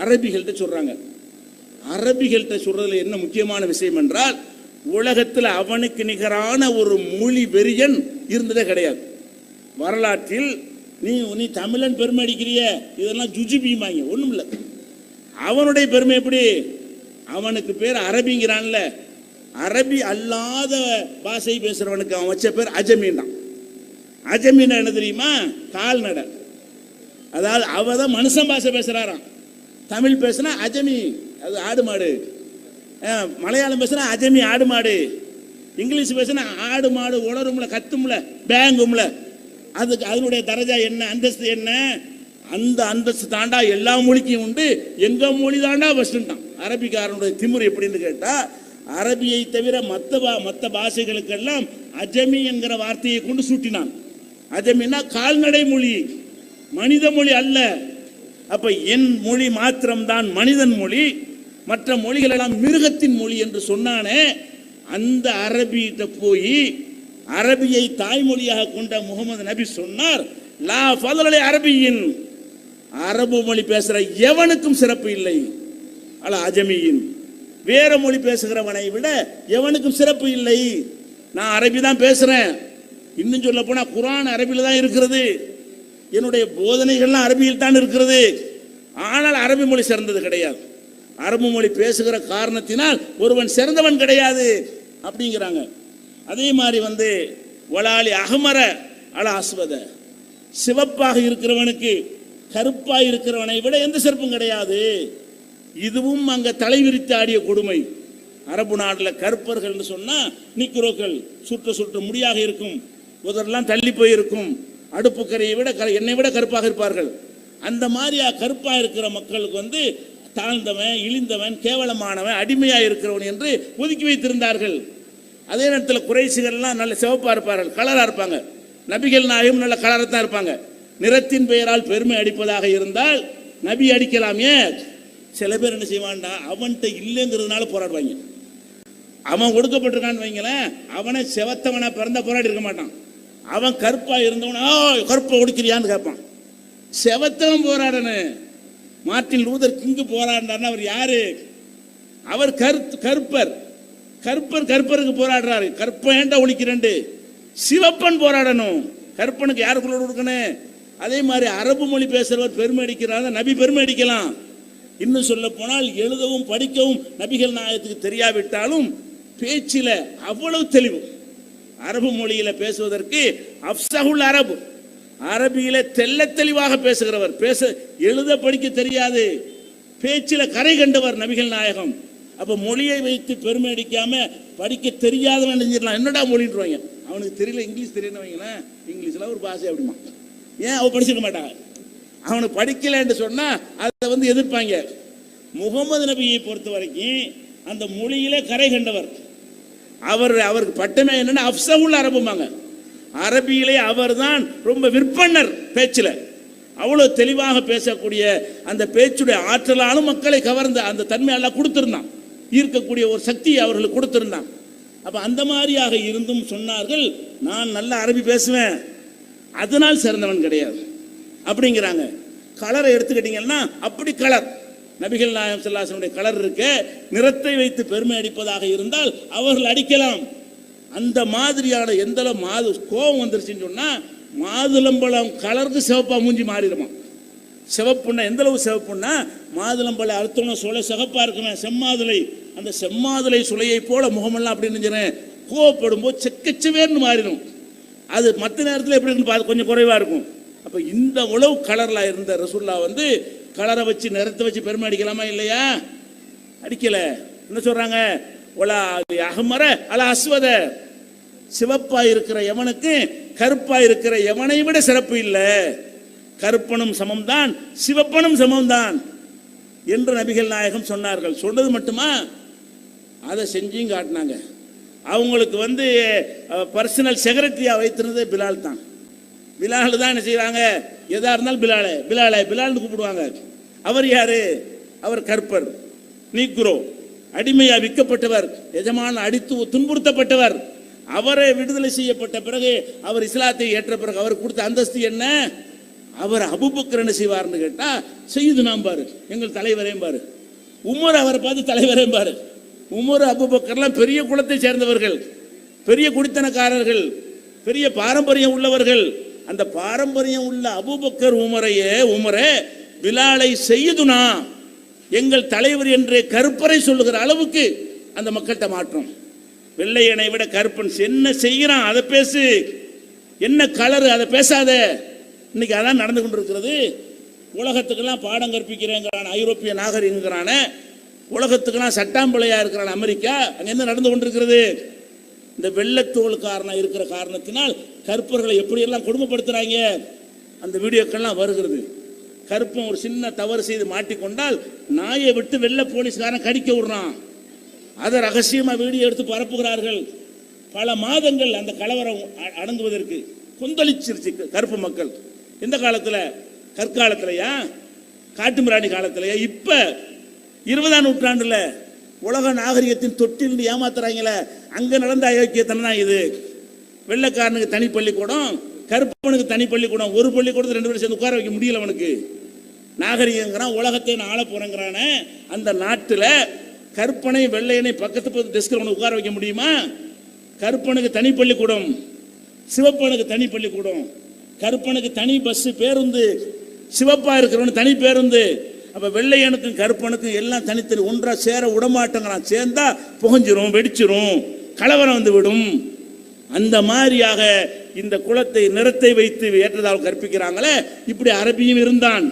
அரபிகள்கிட்ட சொல்றாங்க. அரபிகள்கிட்ட சொல்றதுல என்ன முக்கியமான விஷயம் என்றால், உலகத்தில் அவனுக்கு நிகரான ஒரு மொழி வெறியன் இருந்ததே கிடையாது வரலாற்றில். நீ தமிழன் பெருமை அடிக்கிறிய, இதெல்லாம் ஜுஜிபிமாங்க, ஒன்றும் இல்லை. அவனுடைய பெருமை எப்படி? அவனுக்கு பேர் அரபிங்கிறான்ல, அரபி அல்லாத பாஷை பேசுறவனுக்கு அவன் வச்ச பேர் அஜமீன் தான். அஜமீன் என்ன தெரியுமா? கால்நடை. அதாவது அவதான் மனுஷன் பாஷை பேசுறாராம். தமிழ் பேசுனா அஜமி, அது ஆடு மாடு. மலையாளம் பேசுனா அஜமி, ஆடு மாடு. இங்கிலீஷ் பேசுனா ஆடு மாடு உணரும்ல, கத்தும்ல, பேங்கும்ல. அதுக்கு அதனுடைய தரஜா என்ன, அந்தஸ்து என்ன? அந்த அந்தஸ்து தாண்டா எல்லா மொழிக்கும் உண்டு. எங்க மொழி தாண்டா ஃபர்ஸ்ட்ட்டான். அரபிக்காரனுடைய திமிர் எப்படின்னு கேட்டா, அரபியை தவிர மற்ற பாஷைகளுக்கெல்லாம் அஜமி என்கிற வார்த்தையை கொண்டு சூட்டினான். அஜமின்னா கால்நடை மொழி, மனித மொழி அல்ல. அப்ப என் மொழி மாத்திரம்தான் மனிதன் மொழி, மற்ற மொழிகள் எல்லாம் மிருகத்தின் மொழி என்று சொன்னானே, அந்த அரபியிட்ட போய் அரபியை தாய்மொழியாக கொண்ட முகமது நபி சொன்னார், லா ஃபதல அரபியின், அரபு மொழி பேசுற எவனுக்கும் சிறப்பு இல்லை. அல்ல அஜமியின், வேற மொழி பேசுகிறவனை விட எவனுக்கும் சிறப்பு இல்லை. நான் அரபி தான் பேசுறேன். இன்னும் சொல்ல போனா குர்ஆன் அரபியில் தான் இருக்கிறது, என்னுடைய போதனைகள்லாம் அரபியில் தான் இருக்கிறது. ஆனால் அரபி மொழி சிறந்தது கிடையாது. அரபு மொழி பேசுகிற காரணத்தினால் ஒருவன் சிறந்தவன் கிடையாது அப்படிங்கிறாங்க. அதே மாதிரி வலாலி அகமர அல அஸ்வத, சிவப்பாக இருக்கிறவனுக்கு கருப்பாக இருக்கிறவனை விட எந்த சிறப்பும் கிடையாது. இதுவும் அங்க தலைவிரித்து ஆடிய கொடுமை. அரபு நாட்டில் கருப்பர்கள் சொன்னா நிக்ரோக்கள் சுற்ற முடியாக இருக்கும், உதரெல்லாம் தள்ளி போயிருக்கும், அடுப்பு கரையை விட என்னை விட கருப்பாக இருப்பார்கள். அந்த மாதிரி கருப்பாக இருக்கிற மக்களுக்கு தாழ்ந்தவன், இழிந்தவன், கேவலமானவன், அடிமையாக இருக்கிறவன் என்று ஒதுக்கி வைத்திருந்தார்கள். அதே நேரத்தில் குறைசிகள்லாம் நல்ல சிவப்பாக இருப்பார்கள், கலராக இருப்பாங்க. நபிகள் நாயகம் நல்ல கலராக தான் இருப்பாங்க. நிறத்தின் பெயரால் பெருமை அடிப்பதாக இருந்தால் நபி அடிக்கலாமே. சில பேர் என்ன செய்வான்டா, அவன்கிட்ட இல்லைங்கிறதுனால போராடுவாங்க. அவன் ஒடுக்கப்பட்டிருக்கான்னு வைங்களேன், அவனை செவத்தவனா பிறந்த போராடி இருக்க மாட்டான். அவன் கருப்பா இருந்தவனா கருப்பை ஒடுக்கிறியான்னு கேட்பான். செவத்தவன் போராடணும். மார்ட்டின் லூதர் கிங்கு போராடினார்னா அவர் யாரு? அவர் கருப்பர். கருப்பருக்கு போராடுறாரு. கற்பேண்டா ஒழிக்கிறேன். சிவப்பன் போராடணும். கருப்பனுக்கு யாருக்குள்ள கொடுக்கணும்? அதே மாதிரி அரபு மொழி பேசுறவர் பெருமை அடிக்கிறாங்க, நபி பெருமை அடிக்கலாம். இன்னும் சொல்ல போனால் எழுதவும் படிக்கவும் நபிகள் நாயகத்துக்கு தெரியாவிட்டாலும் பேச்சில் அவ்வளவு தெளிவு. அரபு மொழியில பேசுவதற்கு அப்சஹுல் அரபு, அரபியில தெல்ல தெளிவாக பேசுகிறவர். எழுத படிக்க தெரியாது, பேச்சில் கரை கண்டவர் நபிகள் நாயகம். அப்ப மொழியை வைத்து பெருமை அடிக்காம படிக்க தெரியாதவன் நினைஞ்சிடலாம். என்னடா மொழின்றாங்க, அவனுக்கு தெரியல, இங்கிலீஷ் தெரியணும் வைங்களேன், இங்கிலீஷ்ல ஒரு பாஷை அப்படிமா. ஏன் அவ படிச்சிருக்க மாட்டாங்க? அவனுக்கு படிக்கலன்னு சொன்னா அதை எதிர்ப்பாங்க. முகமது நபியை பொறுத்த வரைக்கும் அந்த மொழியிலே கரை கண்டவர். அவருக்கு பட்டமே என்னன்னா அப்சஹுல் அரபுமாங்க. அரபியிலே அவர் தான் ரொம்ப விற்பனர். பேச்சில் அவ்வளவு தெளிவாக பேசக்கூடிய அந்த பேச்சுடைய ஆற்றலாலும் மக்களை கவர்ந்த அந்த தன்மை எல்லாம் கொடுத்திருந்தான். ஈர்க்கக்கூடிய ஒரு சக்தி அவர்களுக்கு கொடுத்திருந்தான். அப்ப அந்த மாதிரியாக இருந்தும் சொன்னார்கள், நான் நல்ல அரபி பேசுவேன், அதனால் சிறந்தவன் கிடையாது அப்படிங்கிறாங்க. கலரை எடுத்துக்கிட்டீங்கன்னா அப்படி கலர் நபிகள் நாயகம் ஸல்லல்லாஹு அலைஹி வஸல்லம் கலர் இருக்க நிறத்தை வைத்து பெருமை அடிப்பதாக இருந்தால் அவர்கள் அடிக்கலாம். அந்த மாதிரியான எந்த கோபம் வந்துருச்சுன்னு சொன்னா மாதுளம்பழம் கலருக்கு சிவப்பா மூஞ்சி மாறிடுமா. சிவப்புன்னா எந்த அளவு சிவப்புன்னா மாதுளம்பழம் அறுத்தோன்னு சுளை சிவப்பா இருக்குமே செம்மாதுளை, அந்த செம்மாதுளை சுளையை போல முகமெல்லாம் அப்படின்னு கோவப்படும் போது செக்கச்சவேர்னு மாறிடும். அது மற்ற நேரத்தில் எப்படி இருக்குன்னு பார்த்து கொஞ்சம் குறைவா இருக்கும். அப்போ இந்த உளவு கலர்ல இருந்த ரசூல்லா கலரை வச்சு நிறத்தை வச்சு பெருமை அடிக்கலாமா இல்லையா? அடிக்கல. என்ன சொல்றாங்க? ஒலா அஹ்மர அலா அஸ்வத, சிவப்பா இருக்கிற எவனுக்கு கருப்பா இருக்கிற எவனை விட சிறப்பு இல்லை. கருப்பனும் சமம்தான் சிவப்பனும் சமம்தான் என்று நபிகள் நாயகம் சொன்னார்கள். சொன்னது மட்டுமா, அதை செஞ்சும் காட்டினாங்க. அவங்களுக்கு பர்சனல் செக்ரட்டரியா வைத்திருந்தது பிலால் தான். பிலால் தான் என்ன செய்யறாங்க, எதா இருந்தாலும் பிலாலே பிலாலே பிலால்னு கூப்பிடுவாங்க. அவர் யாரு? அவர் கற்பர், நீக்ரோ, அடிமையா விற்கப்பட்டவர், எஜமான அடித்து துன்புறுத்தப்பட்டவர். அவரை விடுதலை செய்யப்பட்ட பிறகு அவர் இஸ்லாத்தை ஏற்ற பிறகு அவர் கொடுத்த அந்தஸ்து என்ன? அவர் அபூபக்கர் என்ன செய்வார்னு கேட்டா செய்யுதுனா பாரு, எங்கள் தலைவரையும் பாரு. உமர் அவரை பார்த்து தலைவரையும் பாரு. உமர் அபூபக்கர்லாம் பெரிய குலத்தை சேர்ந்தவர்கள், பெரிய குடித்தனக்காரர்கள், பெரிய பாரம்பரியம் உள்ளவர்கள். அந்த பாரம்பரியம் உள்ள அபூபக்கர் உமரே பிலாலை செய்யுதுனா எங்கள் தலைவர் என்று கருப்பரை சொல்லுகிற அளவுக்கு அந்த மக்கள்கிட்ட மாற்றம். வெள்ளையனை விட கருப்பன் என்ன செய்கிறான் அதை பேசு, என்ன கலரு அதை பேசாத. இன்னைக்கு அதான் நடந்து கொண்டிருக்கிறது. உலகத்துக்கெல்லாம் பாடம் கற்பிக்கிறேங்கிறான் ஐரோப்பிய நாகரிகங்கிறான, உலகத்துக்கெல்லாம் சட்டாம்பிள்ளையா இருக்கிறான் அமெரிக்கா. அங்கே என்ன நடந்து கொண்டிருக்கிறது? இந்த வெள்ளத்தோளுக்காரனா இருக்கிற காரணத்தினால் கருப்பர்களை எப்படியெல்லாம் கொடுமைப்படுத்துறாங்க அந்த வீடியோக்கள்லாம் வருகிறது. கருப்பன் ஒரு சின்ன தவறு செய்து மாட்டிக்கொண்டால் நாயை விட்டு வெள்ளை போலீஸ்காரன் கடிக்க விடுறான். அதை ரகசியமா வீடியோ எடுத்து பரப்புகிறார்கள். பல மாதங்கள் அந்த கலவரம் அடங்குவதற்கு கொந்தளிச்சிருச்சு கருப்பு மக்கள். எந்த காலத்துல? கற்காலத்திலையா, காட்டுமிராணி காலத்திலையா? இப்ப 20ஆம் நூற்றாண்டுல உலக நாகரிகத்தின் தொட்டில் ஏமாத்துறாங்களே, அங்க நடந்த அயோக்கியத்தனம் தான் இது. வெள்ளைக்காரனுக்கு தனி பள்ளிக்கூடம், கருப்பனுக்கு தனி பள்ளிக்கூடம். ஒரு பள்ளிக்கூடத்தை 2 பேரும் சேர்ந்து உட்கார வைக்க முடியல அவனுக்கு. நாகரிகங்கிறான், உலகத்தை நான் ஆள போறேங்கிறான. அந்த நாட்டுல கருப்பனை வெள்ளையனை பக்கத்து டெஸ்கில் உட்கார வைக்க முடியுமா? கருப்பனுக்கு தனி பள்ளிக்கூடம், சிவப்பனுக்கு தனி பள்ளிக்கூடம், கருப்பனுக்கு தனி பஸ் பேருந்து, சிவப்பா இருக்கிறவனு தனி பேருந்து. அப்ப வெள்ளையனுக்கும் கருப்பனுக்கும் எல்லாம் தனித்தனி, ஒன்றா சேர விடமாட்டேங்கிறான். சேர்ந்தா புகஞ்சிரும், வெடிச்சிரும், கலவரம் வந்து விடும். அந்த மாதிரியாக இந்த குலத்தை நிறத்தை வைத்து ஏற்றதால் கற்பிக்கிறாங்களே. இப்படி அரபியும் இருந்தான்.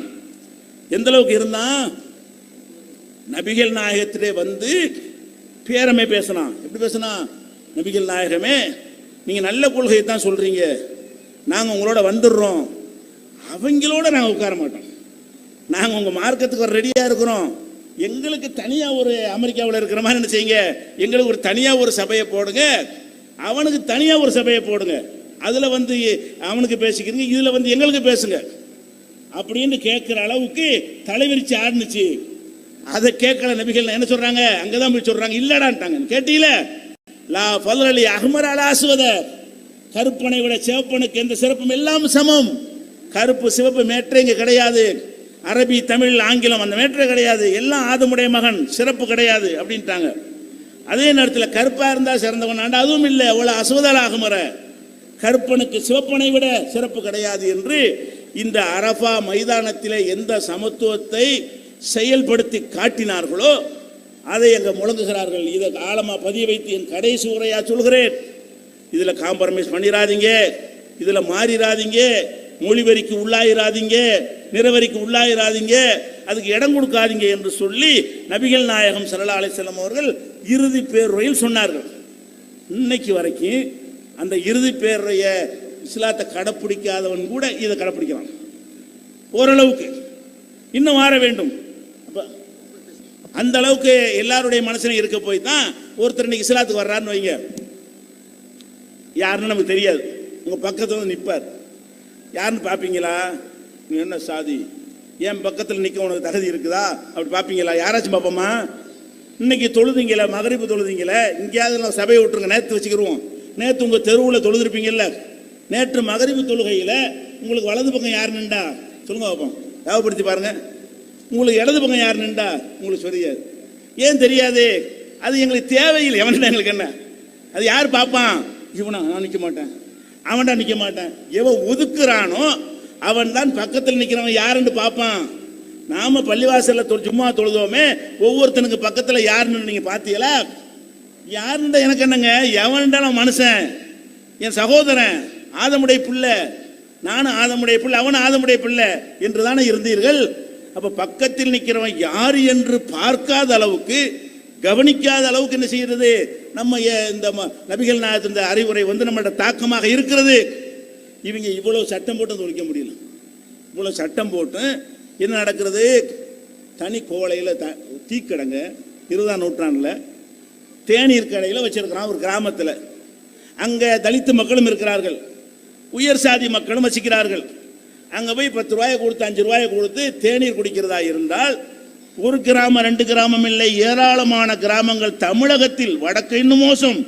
எந்த அளவுக்கு இருந்தான்? நபிகள் நாயகத்திலே பேரமே பேசினான். எப்படி பேசினான்? நபிகள் நாயகமே, நீங்க நல்ல கொள்கையை தான் சொல்றீங்க, நாங்க உங்களோட வந்துடுறோம், அவங்களோட நாங்க உட்கார மாட்டோம், நாங்க உங்க மார்க்கத்துக்கு ரெடியா இருக்கிறோம். எங்களுக்கு தனியா ஒரு அமெரிக்காவில் இருக்கிற மாதிரி என்ன செய்யுங்க, எங்களுக்கு ஒரு தனியா ஒரு சபையை போடுங்க, அவனுக்கு தனியா ஒரு சபையை போடுங்க, அதுல அவனுக்கு பேசிக்கிறீங்க, இதுல எங்களுக்கு பேசுங்க அப்படின்னு கேட்கிற அளவுக்கு தலைவிரிச்சு ஆடுனுச்சு. அதை கேட்கல நபிகள். என்ன சொல்றாங்க? அங்கதான் போய் சொல்றாங்க, இல்லடான்ட்டாங்க. கேட்டீல, லா ஃபல்அலி அஹ்மர் அலா அஸ்வத, கருப்பனை விட சிவப்பனுக்கு எந்த சிறப்பும் எல்லாம் சமம். கருப்பு சிவப்பு மேற்றே இங்க கிடையாது. அரபி தமிழ் ஆங்கிலம் அந்த மேற்றே கிடையாது. எல்லாம் ஆதமுடைய மகன், சிறப்பு கிடையாது அப்படின்ட்டாங்க. அதே நேரத்தில் கருப்பா இருந்தா சிறந்தவன் ஆண்டா, அதுவும் இல்லை. அவ்வளோ அசுவதல் ஆகுமர, கருப்பனுக்கு சிவப்பனை விட சிறப்பு கிடையாது என்று இந்த அரபா மைதானத்திலே எந்த சமத்துவத்தை செயல்படுத்தி காட்டினார்களோ அதை அங்க முழங்குகிறார்கள். இதை ஆழமா பதிய வைத்து என் கடைசி உரையா சொல்கிறேன். இதுல காம்ப்ரமைஸ் பண்ணிடாதீங்க, இதுல மாறிடாதீங்க, மொழிவரிக்கு உள்ளாயிராதீங்க, நிறவரிக்கு உள்ளாயிராதீங்க, அதுக்கு இடம் கொடுக்காதீங்க என்று சொல்லி நபிகள் நாயகம் ஸல்லல்லாஹு அலைஹி வஸல்லம் அவர்கள் இறுதி பேருரையில் சொன்னார்கள். இன்னைக்கு வரைக்கும் அந்த இறுதி பேருரைய இஸ்லாத்தை கடைப்பிடிக்காதவன் கூட இதை கடைப்பிடிக்கிறான் ஓரளவுக்கு. இன்னும் மாற வேண்டும். அந்த அளவுக்கு எல்லாருடைய மனசுலையும் இருக்க போய் தான் ஒருத்தர் இன்னைக்கு இஸ்லாத்துக்கு வர்றாருன்னு வைங்க, யாருன்னு நமக்கு தெரியாது, உங்க பக்கத்துல நிற்பார். யாருன்னு பார்ப்பீங்களா? நீ என்ன சாதி, என் பக்கத்தில் நிற்க உனக்கு தகுதி இருக்குதா அப்படி பார்ப்பீங்களா? யாராச்சும் பார்ப்போமா? இன்னைக்கு தொழுதிங்கள, மகரிப்பு தொழுதிங்கள, இங்கேயாவது சபையை விட்டுருங்க, நேற்று வச்சுக்கிடுவோம். நேற்று உங்க தெருவில் தொழுதுருப்பீங்கல்ல, நேற்று மகரிப்பு தொழுகையில் உங்களுக்கு வலது பக்கம் யார் நின்றா சொல்லுங்க பார்ப்போம், ஞாபகப்படுத்தி பாருங்க. உங்களுக்கு இடது பக்கம் யார் நின்றா உங்களுக்கு தெரியாது. ஏன் தெரியாது? அது எங்களுக்கு தேவையில்லை. எவன்டா எங்களுக்கு என்ன? அது யார் பார்ப்பான்? இவனா? நான் நிற்க மாட்டேன். அவன்டா நிற்க மாட்டேன். எவன் ஒதுக்குறானோ அவன் தான் பக்கத்தில் நிற்கிறவன் யாருன்னு பார்ப்பான். நாம பள்ளிவாசலில் சும்மா தொழுதோமே, ஒவ்வொருத்தனுக்கு பக்கத்தில் யாருன்னு நீங்கள் பார்த்தீங்களா? யாருண்டா எனக்கு என்னங்க? எவன்டா நான் மனுஷன், என் சகோதரன், ஆதமுடைய பிள்ளை, நானும் ஆதமுடைய பிள்ளை, அவனும் ஆதமுடைய பிள்ளை என்று தானே இருந்தீர்கள். அப்போ பக்கத்தில் நிற்கிறவன் யார் என்று பார்க்காத அளவுக்கு, கவனிக்காத அளவுக்கு என்ன செய்கிறது? நம்ம இந்த நபிகள் நாயகத்தின் இந்த அறிவுரை நம்மளோட தாக்கமாக இருக்கிறது. இவங்க இவ்வளவு சட்டம் போட்டு ஒழிக்க முடியல. இவ்வளவு சட்டம் போட்டு என்ன நடக்கிறது? தனி கோலையில் தீக்கடைங்க 20ஆம் நூற்றாண்டில் தேநீர் கடையில் வச்சிருக்கிறான் ஒரு கிராமத்தில். அங்கே தலித்து மக்களும் இருக்கிறார்கள், உயர் சாதி மக்களும் வசிக்கிறார்கள். அங்கே போய் 10 ரூபாயை கொடுத்து 5 ரூபாயை கொடுத்து தேநீர் குடிக்கிறதா இருந்தால், ஒரு கிராமம் 2 கிராமம் இல்லை, ஏராளமான கிராமங்கள் தமிழகத்தில், வடக்கு இன்னும் மோசம்.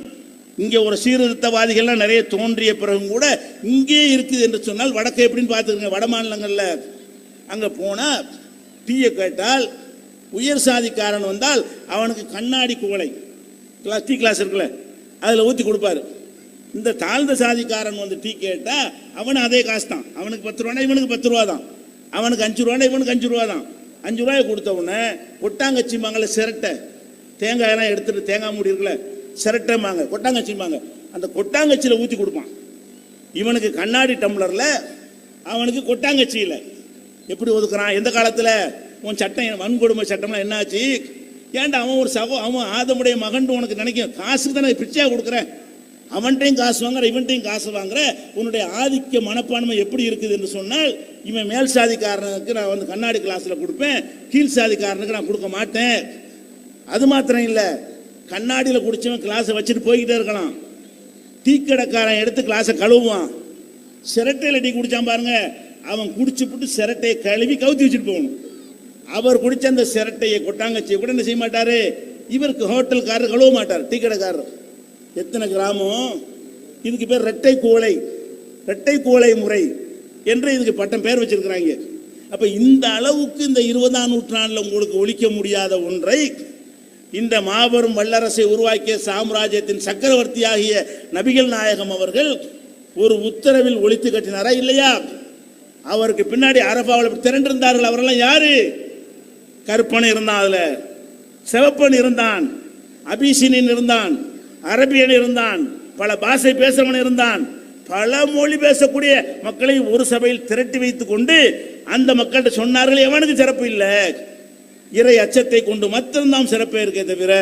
இங்கே ஒரு சீர்திருத்தவாதிகள்லாம் நிறைய தோன்றிய பிறகும் கூட இங்கே இருக்குது என்று சொன்னால் வடக்கு எப்படின்னு பார்த்துக்கங்க. வட மாநிலங்களில் அங்கே போனால் டீயை கேட்டால், உயர் சாதிக்காரன் வந்தால் அவனுக்கு கண்ணாடி குவளை டீ கிளாஸ் இருக்குல்ல, அதில் ஊற்றி கொடுப்பாரு. இந்த தாழ்ந்த சாதிக்காரன் வந்து டீ கேட்டால் அவனு அதே காசு தான். அவனுக்கு 10 ரூபானா இவனுக்கு 10 ரூபா தான். அவனுக்கு 5 ரூபானா இவனுக்கு 5 ரூபா தான். 5 ரூபாயை கொடுத்த உடனே கொட்டாங்கச்சிம்பாங்கல்ல, சிரட்டை, தேங்காயெல்லாம் எடுத்துட்டு தேங்காய் மூடி இருக்குல்ல, சிரட்டைம்பாங்க, கொட்டாங்கச்சிம்பாங்க. அந்த கொட்டாங்கச்சியில் ஊற்றி கொடுப்பான். இவனுக்கு கண்ணாடி டம்ளரில், அவனுக்கு கொட்டாங்கச்சியில். எப்படி ஒதுக்குறான்? எந்த காலத்தில்? உன் சட்டம் வன்கொடுமை சட்டம்லாம் என்னாச்சு? ஏன்டா அவன் அவன் ஆதமுடைய மகன் உனக்கு நினைக்கும், காசுக்கு தானே பிச்சையாக கொடுக்குறேன், அவன்கிட்டையும் காசு வாங்குற, இவன்கிட்டையும் காசு வாங்குற. உன்னுடைய ஆதிக்க மனப்பான்மை எப்படி இருக்குது என்று சொன்னால், இவன் மேல் சாதிக்காரனுக்கு நான் வந்து கண்ணாடி கிளாஸில் கொடுப்பேன், கீழ் சாதிக்காரனுக்கு நான் கொடுக்க மாட்டேன். அது மாத்திரம் இல்லை, கண்ணாடியில் குடிச்சவன் கிளாஸை வச்சுட்டு போய்கிட்டே இருக்கலாம். டீக்கடைக்காரன் எடுத்து கிளாஸை கழுவுவான். சிரட்டையில் டீ குடிச்சான் பாருங்க, அவன் குடிச்சுப்புட்டு சிரட்டையை கழுவி கவுத்தி வச்சுட்டு போகணும். அவர் குடிச்ச அந்த சிரட்டையை கொட்டாங்கச்சியை கூட என்ன செய்ய மாட்டாரு, இவருக்கு ஹோட்டல்காரர் கழுவ மாட்டார், டீ கடைக்காரர். எத்தனை கிராமம் இதுக்கு பேர் இரட்டை கோலை முறை என்று இதுக்கு பட்டம் பேர் வச்சிருக்கிறாங்க. அப்ப இந்த அளவுக்கு இந்த 20ஆம் நூற்றாண்டில் உங்களுக்கு ஒழிக்க முடியாத ஒன்றை இந்த மாபெரும் வல்லரசை உருவாக்கிய சாம்ராஜ்யத்தின் சக்கரவர்த்தியாகிய நபிகள் நாயகம் அவர்கள் ஒரு உத்தரவில் ஒழித்து கட்டினாரா இல்லையா? அவருக்கு பின்னாடி அரபாவில் திரண்டிருந்தார்கள். அவரெல்லாம் யாரு? கருப்பன் இருந்தான், அதுல சிவப்பன் இருந்தான், அபிசினின் இருந்தான், அரபியன் இருந்தான், பல பாஷை பேசுறவன் இருந்தான். பல மொழி பேசக்கூடிய மக்களை ஒரு சபையில் திரட்டி வைத்துக் கொண்டு அந்த மக்கள்கிட்ட சொன்னார்கள், எவனுக்கு சிறப்பு இல்லை, இறை அச்சத்தை கொண்டு மட்டும்தான் சிறப்பே இருக்கே தவிர,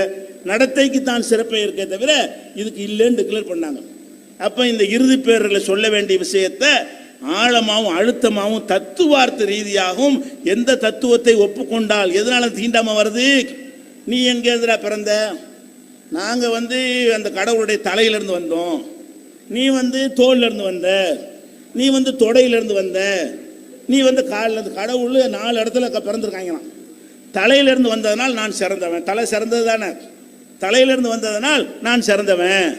நடத்தைக்கு தான் சிறப்பே இருக்கே தவிர இதுக்கு இல்லைன்னு டிக்ளேர் பண்ணாங்க. அப்ப இந்த இறுதி பேரில் சொல்ல வேண்டிய விஷயத்தை ஆழமாகவும் அழுத்தமாகவும் தத்துவார்த்த ரீதியாகவும் எந்த தத்துவத்தை ஒப்புக்கொண்டால் எதனால தீண்டாம வருது? நீ எங்கே பிறந்த? நாங்கள் வந்து அந்த கடவுளுடைய தலையிலிருந்து வந்தோம், நீ வந்து தோல்லிருந்து வந்த, நீ வந்து தொடையிலிருந்து வந்த, நீ வந்து காலில். கடவுள் 4 இடத்துல பிறந்திருக்காங்களாம். தலையிலிருந்து வந்ததனால் நான் சிறந்தவன். தலை சிறந்தது தானே, தலையிலிருந்து வந்ததனால் நான் சிறந்தவன்.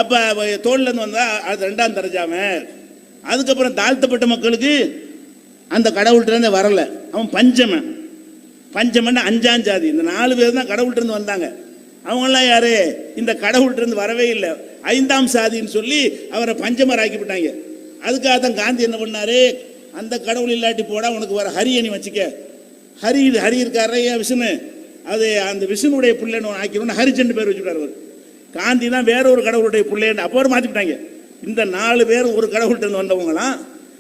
அப்போ தோல்லிருந்து வந்தால் அது 2ஆம் தரஜாவன். அதுக்கப்புறம் தாழ்த்தப்பட்ட மக்களுக்கு அந்த கடவுள்கிட்ட வரல, அவன் பஞ்சமன். 5ஆம் ஜாதி. இந்த 4 பேர் தான் கடவுள்கிட்ட வந்தாங்க. அவங்களாம் யாரு? இந்த கடவுள்கிட்ட வரவே இல்லை, 5ஆம் சாதின்னு சொல்லி அவரை பஞ்சமர் ஆக்கிவிட்டாங்க. அதுக்காக தான் காந்தி என்ன பண்ணாரு, அந்த கடவுள் இல்லாட்டி போடா, உனக்கு வர ஹரியணி வச்சுக்க. ஹரி இருக்காரு விஷ்ணு, அது அந்த விஷ்ணுடைய பிள்ளைன்னு ஆக்கிடுவோம், ஹரிச்சன் பேர் வச்சுட்டார் அவர். காந்தி தான் வேற ஒரு கடவுளுடைய பிள்ளைன்னு அப்போ மாற்றிவிட்டாங்க. இந்த 4 பேர் ஒரு கடவுள்கிட்ட வந்தவங்களாம்.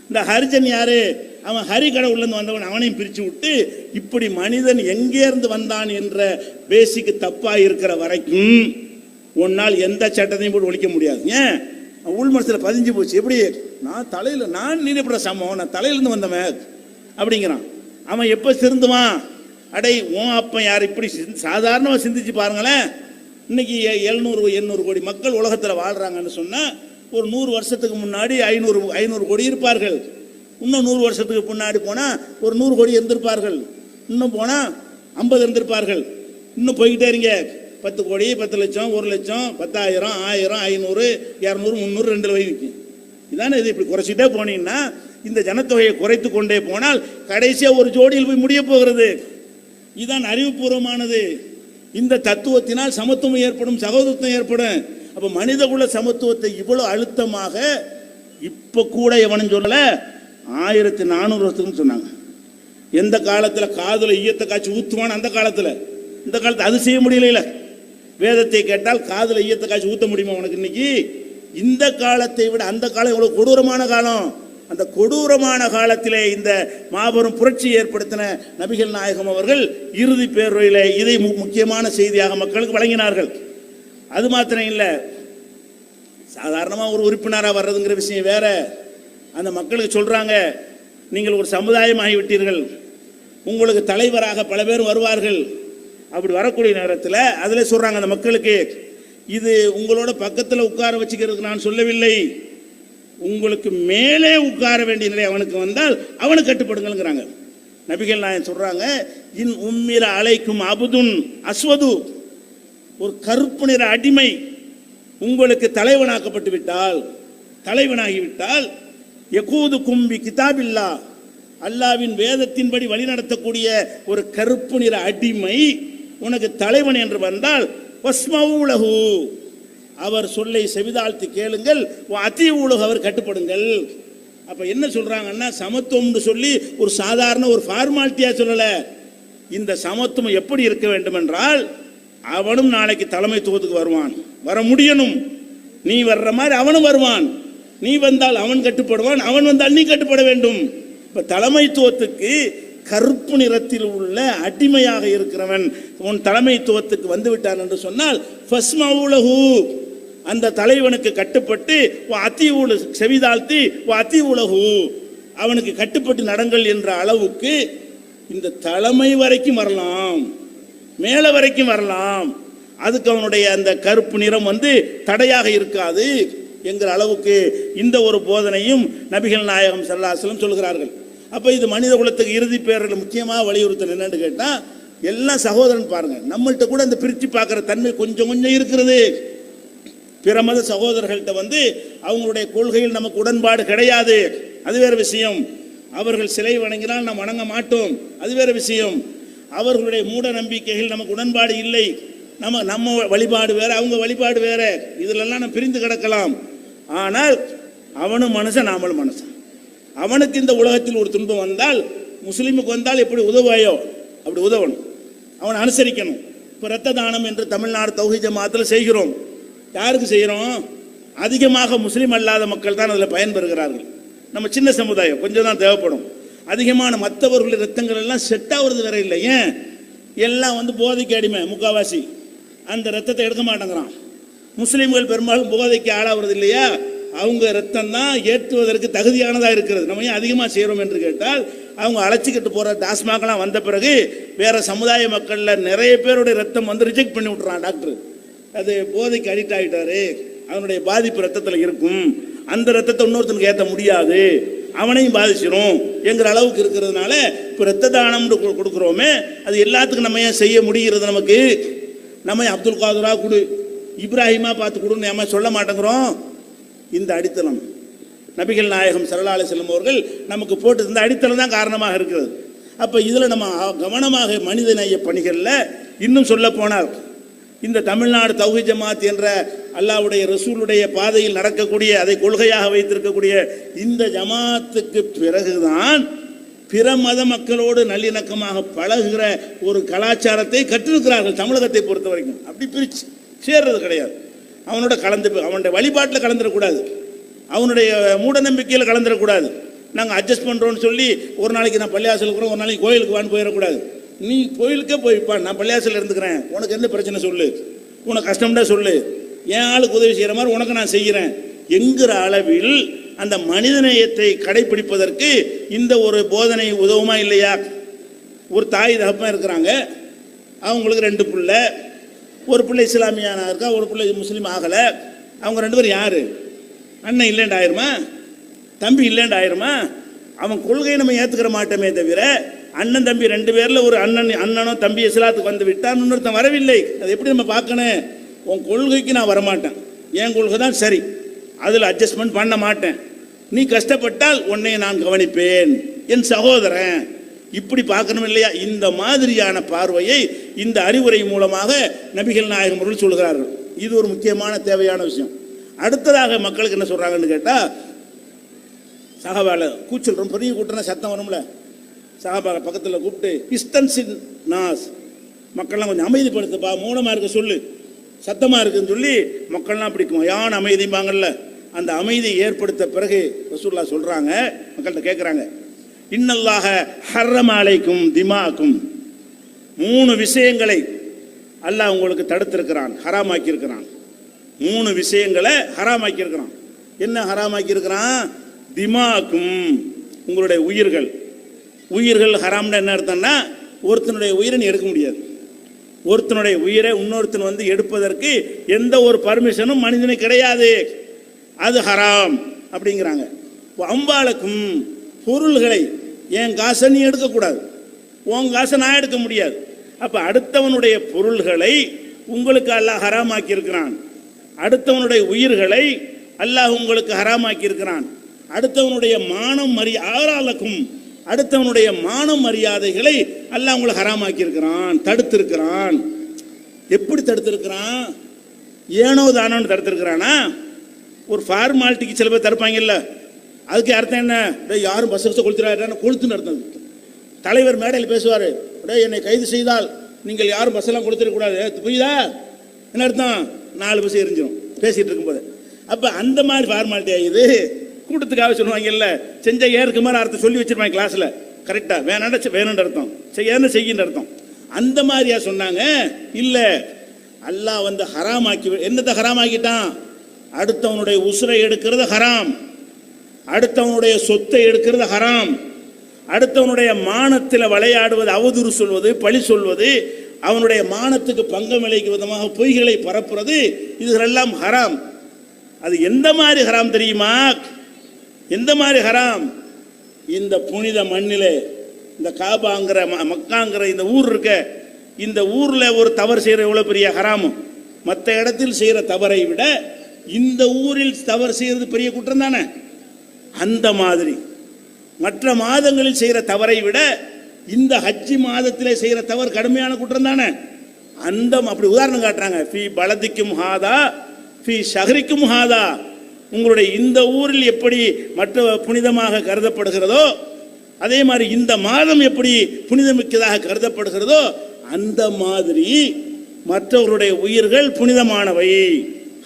இந்த ஹரிஜன் யாரு? அவன் ஹரி கடவுள்லேருந்து வந்தவன், அவனையும் பிரித்து விட்டு இப்படி மனிதன் எங்கேருந்து வந்தான் என்ற பேசிக்கு தப்பாக இருக்கிற வரைக்கும் உன்னால் எந்த சட்டத்தையும் போட்டு ஒழிக்க முடியாது. ஏன்? உள் மனசில் பதிஞ்சு போச்சு. எப்படி? நான் நீரப்பட சமம், நான் தலையிலேருந்து வந்தவன் அப்படிங்கிறான். அவன் எப்போ திருந்துவான்? அடை உன் அப்பன் யார்? இப்படி சாதாரணமாக சிந்திச்சு பாருங்களேன். இன்னைக்கு 700-800 கோடி மக்கள் உலகத்தில் வாழ்கிறாங்கன்னு சொன்னால், ஒரு 100 வருஷத்துக்கு முன்னாடி 500 கோடி இருப்பார்கள். இன்னும் 100 வருஷத்துக்கு முன்னாடி போனால் ஒரு 100 கோடி இருந்திருப்பார்கள். இன்னும் போனால் 50 இருந்திருப்பார்கள். இன்னும் போய்கிட்டே இருங்க. 10 கோடி, 10 லட்சம், 1 லட்சம், 10,000, 1000, 500, 200, 300, 2 வைக்கும். இதானே இது. இப்படி குறைச்சிட்டே போனீங்கன்னா இந்த ஜனத்தொகையை குறைத்து கொண்டே போனால் கடைசியாக ஒரு ஜோடியில் போய் முடிய போகிறது. இதுதான் அறிவுபூர்வமானது. இந்த தத்துவத்தினால் சமத்துவம் ஏற்படும், சகோதரத்துவம் ஏற்படும். அப்போ மனிதகுல சமத்துவத்தை இவ்வளோ அழுத்தமாக இப்போ கூட எவனும் சொல்லலை, 1400 வருஷத்துக்கு சொன்னாங்க. எந்த காலத்தில் காதில் ஈயத்தை காய்ச்சி ஊற்றுவான், அந்த காலத்தில். இந்த காலத்தில் அது செய்ய முடியல. வேதத்தை கேட்டால் காதில் ஈயத்தை காய்ச்சி ஊற்ற முடியுமா உனக்கு இன்னைக்கு? இந்த காலத்தை விட அந்த காலம் எவ்வளோ கொடூரமான காலம். அந்த கொடூரமான காலத்திலே இந்த மாபெரும் புரட்சி ஏற்படுத்தின நபிகள் நாயகம் அவர்கள் இறுதி பேருரையில் இதை முக்கியமான செய்தியாக மக்களுக்கு வழங்கினார்கள். அது மாத்திரம் இல்லை, சாதாரணமாக ஒரு உறுப்பினராக வர்றதுங்கிற விஷயம் வேற. அந்த மக்களுக்கு சொல்றாங்க, நீங்கள் ஒரு சமுதாயம் ஆகிவிட்டீர்கள், உங்களுக்கு தலைவராக பல பேர் வருவார்கள். அப்படி வரக்கூடிய நேரத்தில் அதில் சொல்றாங்க அந்த மக்களுக்கு, இது உங்களோட பக்கத்தில் உட்கார வச்சுக்கிறதுக்கு நான் சொல்லவில்லை, உங்களுக்கு மேலே உட்கார வேண்டிய நிலை அவனுக்கு வந்தால் அவனுக்கு கட்டுப்படுங்கிறாங்க. நபிகள் நாயகம் சொல்றாங்க, இன் உம்மிர அலைக்கும் அபுதுன் அஸ்வது, ஒரு கருப்பு நிற அடிமை உங்களுக்கு தலைவனாக்கப்பட்டு விட்டால், தலைவனாகிவிட்டால், யகூது கும்பி கிதாபில்லா, அல்லாவின் வேதத்தின்படி வழிநடத்தக்கூடிய ஒரு கருப்பு நிற அடிமை உனக்கு தலைவன் என்று வந்தால், வஸ்மவுலஹு, அவர் சொல்லை செவிதாழ்த்தி கேளுங்கள், அத்தியுலகு, அவர் கட்டுப்படுங்கள். அப்ப என்ன சொல்றாங்கன்னா, சமத்துவம்னு சொல்லி ஒரு சாதாரண ஒரு ஃபார்மாலிட்டியா சொல்லல. இந்த சமத்துவம் எப்படி இருக்க வேண்டும் என்றால், அவனும் நாளைக்கு தலைமைத்துவத்துக்கு வருவான், வர முடியணும். நீ வர்ற மாதிரி அவனும் வருவான். நீ வந்தால் அவன் கட்டுப்படுவான், அவன் வந்தால் நீ கட்டுப்பட வேண்டும். இப்ப தலைமைத்துவத்துக்கு கருப்பு நிறத்தில் உள்ள அடிமையாக இருக்கிறவன் உன் தலைமைத்துவத்துக்கு வந்து விட்டான் என்று சொன்னால், ஃபஸ்மவுலஹு, அந்த தலைவனுக்கு கட்டுப்பட்டு, அத்தியுலு செவிதாழ்த்தி, அத்தியுலஹு, அவனுக்கு கட்டுப்பட்டு நடங்கள் என்ற அளவுக்கு இந்த தலைமை வரைக்கும் வரலாம், மேலே வரைக்கும் வரலாம். அதுக்கு அவனுடைய அந்த கருப்பு நிறம் தடையாக இருக்காது என்கிற அளவுக்கு இந்த ஒரு போதனையும் நபிகள் நாயகம் ஸல்லல்லாஹு அலைஹி வஸல்லம் சொல்கிறார்கள். அப்போ இது மனித குலத்துக்கு இறுதி பேரில் முக்கியமாக வலியுறுத்தல் என்னன்னு கேட்டால், எல்லாம் சகோதரன் பாருங்க, நம்மள்கிட்ட கூட இந்த பிரித்து பார்க்குற தன்மை கொஞ்சம் கொஞ்சம் இருக்கிறது. பிற மத சகோதரர்கள்ட்ட அவங்களுடைய கொள்கையில் நமக்கு உடன்பாடு கிடையாது, அது வேறு விஷயம். அவர்கள் சிலை வணங்கினால் நாம் வணங்க மாட்டோம், அது வேறு விஷயம். அவர்களுடைய மூட நம்பிக்கைகள் நமக்கு உடன்பாடு இல்லை, நம்ம வழிபாடு வேற, அவங்க வழிபாடு வேற, இதிலெல்லாம் நம்ம பிரிந்து கிடக்கலாம். ஆனால் அவனும் மனுஷன், நாமளும் மனுஷன். அவனுக்கு இந்த உலகத்தில் ஒரு துன்பம் வந்தால், முஸ்லீமுக்கு வந்தால் எப்படி உதவாயோ அப்படி உதவணும், அவனை அனுசரிக்கணும். இப்போ இரத்த தானம் என்று தமிழ்நாடு தௌஹீத் ஜமாத்தில் செய்கிறோம். யாருக்கு செய்கிறோம்? அதிகமாக முஸ்லீம் அல்லாத மக்கள் தான் அதில் பயன்பெறுகிறார்கள். நம்ம சின்ன சமுதாயம் கொஞ்சம் தான் தேவைப்படும். அதிகமான மற்றவர்களுடைய ரத்தங்கள் எல்லாம் செட் ஆகுறது வேற இல்லை. ஏன்? எல்லாம் போதைக்கு அடிமை, முக்காவாசி அந்த ரத்தத்தை எடுக்க மாட்டேங்கிறான். முஸ்லீம்கள் பெரும்பாலும் போதைக்கு ஆளாகிறது இல்லையா, அவங்க ரத்தம் தான் ஏற்றுவதற்கு தகுதியானதாக இருக்கிறது. நம்ம ஏன் அதிகமாக செய்கிறோம் என்று கேட்டால், அவங்க அழைச்சிக்கிட்டு போகிற டாஸ்மாகலாம் வந்த பிறகு வேற சமுதாய மக்களில் நிறைய பேருடைய ரத்தம் ரிஜெக்ட் பண்ணி விட்டுறான் டாக்டர். அது போதைக்கு அடிக்ட் ஆகிட்டாரு, அவனுடைய பாதிப்பு ரத்தத்தில் இருக்கும், அந்த ரத்தத்தை இன்னொருத்தனுக்கு ஏற்ற முடியாது, அவனையும் பாதிச்சிடும் என்கிற அளவுக்கு இருக்கிறதுனால இப்போ ரத்த தானம்னு கொடுக்குறோமே, அது எல்லாத்துக்கும் நம்ம ஏன் செய்ய முடிகிறது? நமக்கு நம்ம அப்துல் காதரா கொடு, இப்ராஹிமா பார்த்து கொடுன்னு நம்ம சொல்ல மாட்டேங்கிறோம். இந்த அடித்தளம் நபிகள் நாயகம் ஸல்லல்லாஹு அலைஹி வஸல்லம் அவர்கள் நமக்கு போட்டு இந்த அடித்தளம் தான் காரணமாக இருக்கிறது. அப்போ இதில் நம்ம கவனமாக மனிதநேய பணிகளில் இன்னும் சொல்ல போனால், இந்த தமிழ்நாடு தௌஹீத் ஜமாத் என்ற அல்லாஹ்வுடைய ரசூலுடைய பாதையில் நடக்கக்கூடிய, அதை கொள்கையாக வைத்திருக்கக்கூடிய இந்த ஜமாத்துக்கு பிறகுதான் பிற மத மக்களோடு நல்லிணக்கமாக பழகுகிற ஒரு கலாச்சாரத்தை கற்றிருக்கிறார்கள். தமிழகத்தை பொறுத்த வரைக்கும் அப்படி பிரித்து சேர்றது கிடையாது. அவனோட கலந்து, அவனுடைய வழிபாட்டில் கலந்துடக்கூடாது, அவனுடைய மூட நம்பிக்கையில் கலந்துடக்கூடாது. நாங்கள் அட்ஜஸ்ட் பண்ணுறோன்னு சொல்லி ஒரு நாளைக்கு நான் பள்ளியாசலுக்கு கூட, ஒரு நாளைக்கு கோயிலுக்கு வான்னு போயிடக்கூடாது. நீ கோயிலுக்கே போய்ப்பா, நான் பள்ளியாசலில் இருந்துக்கிறேன், உனக்கு எந்த பிரச்சனை சொல்லு, உனக்கு கஷ்டம்டா சொல்லு, என் ஆளுக்கு உதவி செய்கிற மாதிரி உனக்கு நான் செய்கிறேன் என்கிற அளவில் அந்த மனிதநேயத்தை கடைபிடிப்பதற்கு இந்த ஒரு போதனை உதவுமா இல்லையா? ஒரு தாய் தகப்பன் இருக்கிறாங்க, அவங்களுக்கு 2 பிள்ளை, ஒரு பிள்ளை இஸ்லாமியான இருக்கா, ஒரு பிள்ளை முஸ்லீம் ஆகலை. அவங்க 2 பேரும் யார்? அண்ணன் இல்லைன்னு ஆயிருமா? தம்பி இல்லைன்னு ஆயிருமா? அவன் கொள்கையை நம்ம ஏற்றுக்கிற மாட்டோமே தவிர, அண்ணன் தம்பி 2 பேரில் ஒரு அண்ணனோ தம்பி இஸ்லாத்துக்கு வந்து விட்டான், இன்னொருத்தன் வரவில்லை. அது எப்படி நம்ம பார்க்கணும்? உன் கொள்கைக்கு நான் வரமாட்டேன், என் கொள்கை தான் சரி, அதில் அட்ஜஸ்ட்மெண்ட் பண்ண மாட்டேன். நீ கஷ்டப்பட்டால் உன்னை நான் கவனிப்பேன், என் சகோதரன். இப்படி பார்க்கணும் இல்லையா? இந்த மாதிரியான பார்வையை இந்த அறிவுரை மூலமாக நபிகள் நாயகம் அவர்கள் சொல்கிறார்கள். இது ஒரு முக்கியமான தேவையான விஷயம். அடுத்ததாக மக்களுக்கு என்ன சொல்றாங்கன்னு கேட்டா, சஹாபால கூச்சல் ரொம்ப பெரிய கூட்டம்னா சத்தம் வரும்ல, சஹாபால பக்கத்தில் கூப்பிட்டு இஸ்தன்சின் நாஸ், மக்கள்லாம் கொஞ்சம் அமைதிப்படுத்துப்பா, மௌனமா இருக்க சொல்லு, சத்தமா இருக்குன்னு சொல்லி மக்கள்லாம் பிடிக்கும் யான் அமைதிப்பாங்கல்ல, அந்த அமைதியை ஏற்படுத்த பிறகு ரசூலுல்லாஹ் சொல்றாங்க, மக்கள்கிட்ட கேட்குறாங்க, இன்னல்லாஹ ஹர்ரம அலைக்கும் திமாக்கும், 3 விஷயங்களை அல்லாஹ் உங்களுக்கு தடுத்திருக்கிறான், ஹராமாக்கி இருக்கிறான். 3 விஷயங்களை ஹராமாக்கி இருக்கிறான். என்ன ஹராமாக்கி இருக்கிறான்? திமாக்கும், உங்களுடைய உயிர்கள். உயிர்கள் ஹராம்னு என்ன அர்த்தம்னா, ஒருத்தனுடைய உயிரை நீ எடுக்க முடியாது. ஒருத்தனுடைய உயிரை இன்னொருத்தன் வந்து எடுப்பதற்கு எந்த ஒரு பர்மிஷனும் மனிதனுக்கு கிடையாது, அது ஹராம் அப்படிங்கிறாங்க. அம்பாளுக்கும், பொருள்களை, என் காசை நீ எடுக்கக்கூடாது, உன் காசை நான் எடுக்க முடியாது. அப்போ அடுத்தவனுடைய பொருள்களை உங்களுக்கு அல்லாஹ் ஹராமாக்கி இருக்கிறான். அடுத்தவனுடைய உயிர்களை அல்லாஹ் உங்களுக்கு ஹராமாக்கி இருக்கிறான். அடுத்தவனுடைய மானம் ஆறாலக்கும், அடுத்தவனுடைய மானம் மரியாதைகளை அல்லாஹ் உங்களுக்கு ஹராமாக்கி இருக்கிறான், தடுத்திருக்கிறான். எப்படி தடுத்திருக்கிறான்? ஏனோ தானோன்னு தடுத்திருக்கிறானா? ஒரு ஃபார்மாலிட்டிக்கு சில பேர் தடுப்பாங்கல்ல, அதுக்கு அர்த்தம் என்ன? யாரும் பஸ் கொளுத்துறாரு, கொளுத்துன்னு அர்த்தம். தலைவர் மேடையில் பேசுவார், என்னை கைது செய்தால் நீங்கள் யாரும் பஸ்ஸெல்லாம் கொடுத்துடக்கூடாது, புரியுதா? என்ன அர்த்தம்? 4 பஸ் எரிஞ்சிடும் பேசிட்டு இருக்கும்போது. அப்போ அந்த மாதிரி ஃபார்மாலிட்டி ஆகிது. கூட்டத்துக்காக சொல்லுவாங்கல்ல, செஞ்ச ஏற்கு மாதிரி அர்த்தம் சொல்லி வச்சிருப்பாங்க கிளாஸில், கரெக்டாக வேணாண்ட வேணுன்ற அர்த்தம், செய்யணும் செய்கின்ற அர்த்தம். அந்த மாதிரியா சொன்னாங்க? இல்லை, அல்லாஹ் வந்து ஹராமாக்கி, என்னத்தை ஹராமாக்கிட்டான்? அடுத்தவனுடைய உசுரை எடுக்கிறது ஹராம், அடுத்தவனுடைய சொத்தை எடுக்கிறது ஹராம், அடுத்தவனுடைய மானத்தில் விளையாடுவது, அவதூறு சொல்வது, பழி சொல்வது, அவனுடைய மானத்துக்கு பங்கம் விளைக்கும் விதமாக பொய்களை பரப்புறது, இதுகளெல்லாம் ஹராம். அது எந்த மாதிரி ஹராம் தெரியுமா? எந்த மாதிரி ஹராம்? இந்த புனித மண்ணிலே, இந்த காபாங்கிற மக்காங்கிற இந்த ஊர் இருக்க, இந்த ஊரில் ஒரு தவறு செய்கிற எவ்வளோ பெரிய ஹராமும், மற்ற இடத்தில் செய்கிற தவறை விட இந்த ஊரில் தவறு செய்கிறது பெரிய குற்றம் தானே. அந்த மாதிரி மற்ற மாதங்களில் செய்கிற தவறை விட இந்த ஹஜ்ஜி மாதத்திலே செய்கிற தவறு கடுமையான குற்றம் தானே. அந்த அப்படி உதாரணம் காட்டுறாங்க. ஃபி பலதிக்கும் ஹாதா ஃபி ஷஹரிக்கும் ஹாதா, உங்களுடைய இந்த ஊரில் எப்படி மற்ற புனிதமாக கருதப்படுகிறதோ அதே மாதிரி இந்த மாதம் எப்படி புனிதமிக்கதாக கருதப்படுகிறதோ அந்த மாதிரி மற்றவர்களுடைய உயிர்கள் புனிதமானவை.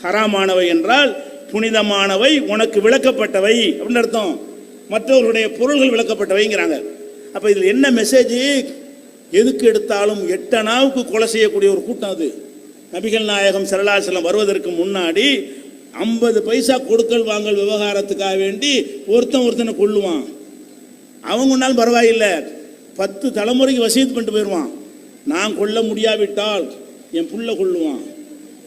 ஹராமானவை என்றால் புனிதமானவை, உனக்கு விளக்கப்பட்டவை அப்படின்னு அர்த்தம். மற்றவர்களுடைய பொருள்கள் விளக்கப்பட்டவைங்கிறாங்க. அப்போ இதில் என்ன மெசேஜ்? எதுக்கு எடுத்தாலும் 8 அணாவுக்கு கொலை செய்யக்கூடிய ஒரு கூட்டம் அது. நபிகள் நாயகம் ஸல்லல்லாஹு அலைஹி வஸல்லம் வருவதற்கு முன்னாடி 50 பைசா கொடுக்கல் வாங்கல் விவகாரத்துக்காக வேண்டி ஒருத்தனை கொல்லுவான். அவங்க ஒன்றாலும் பரவாயில்லை, 10 தலைமுறைக்கு வசியத்து பண்ணிட்டு போயிடுவான். நான் கொல்ல முடியாவிட்டால் என் புள்ள கொல்லுவான்,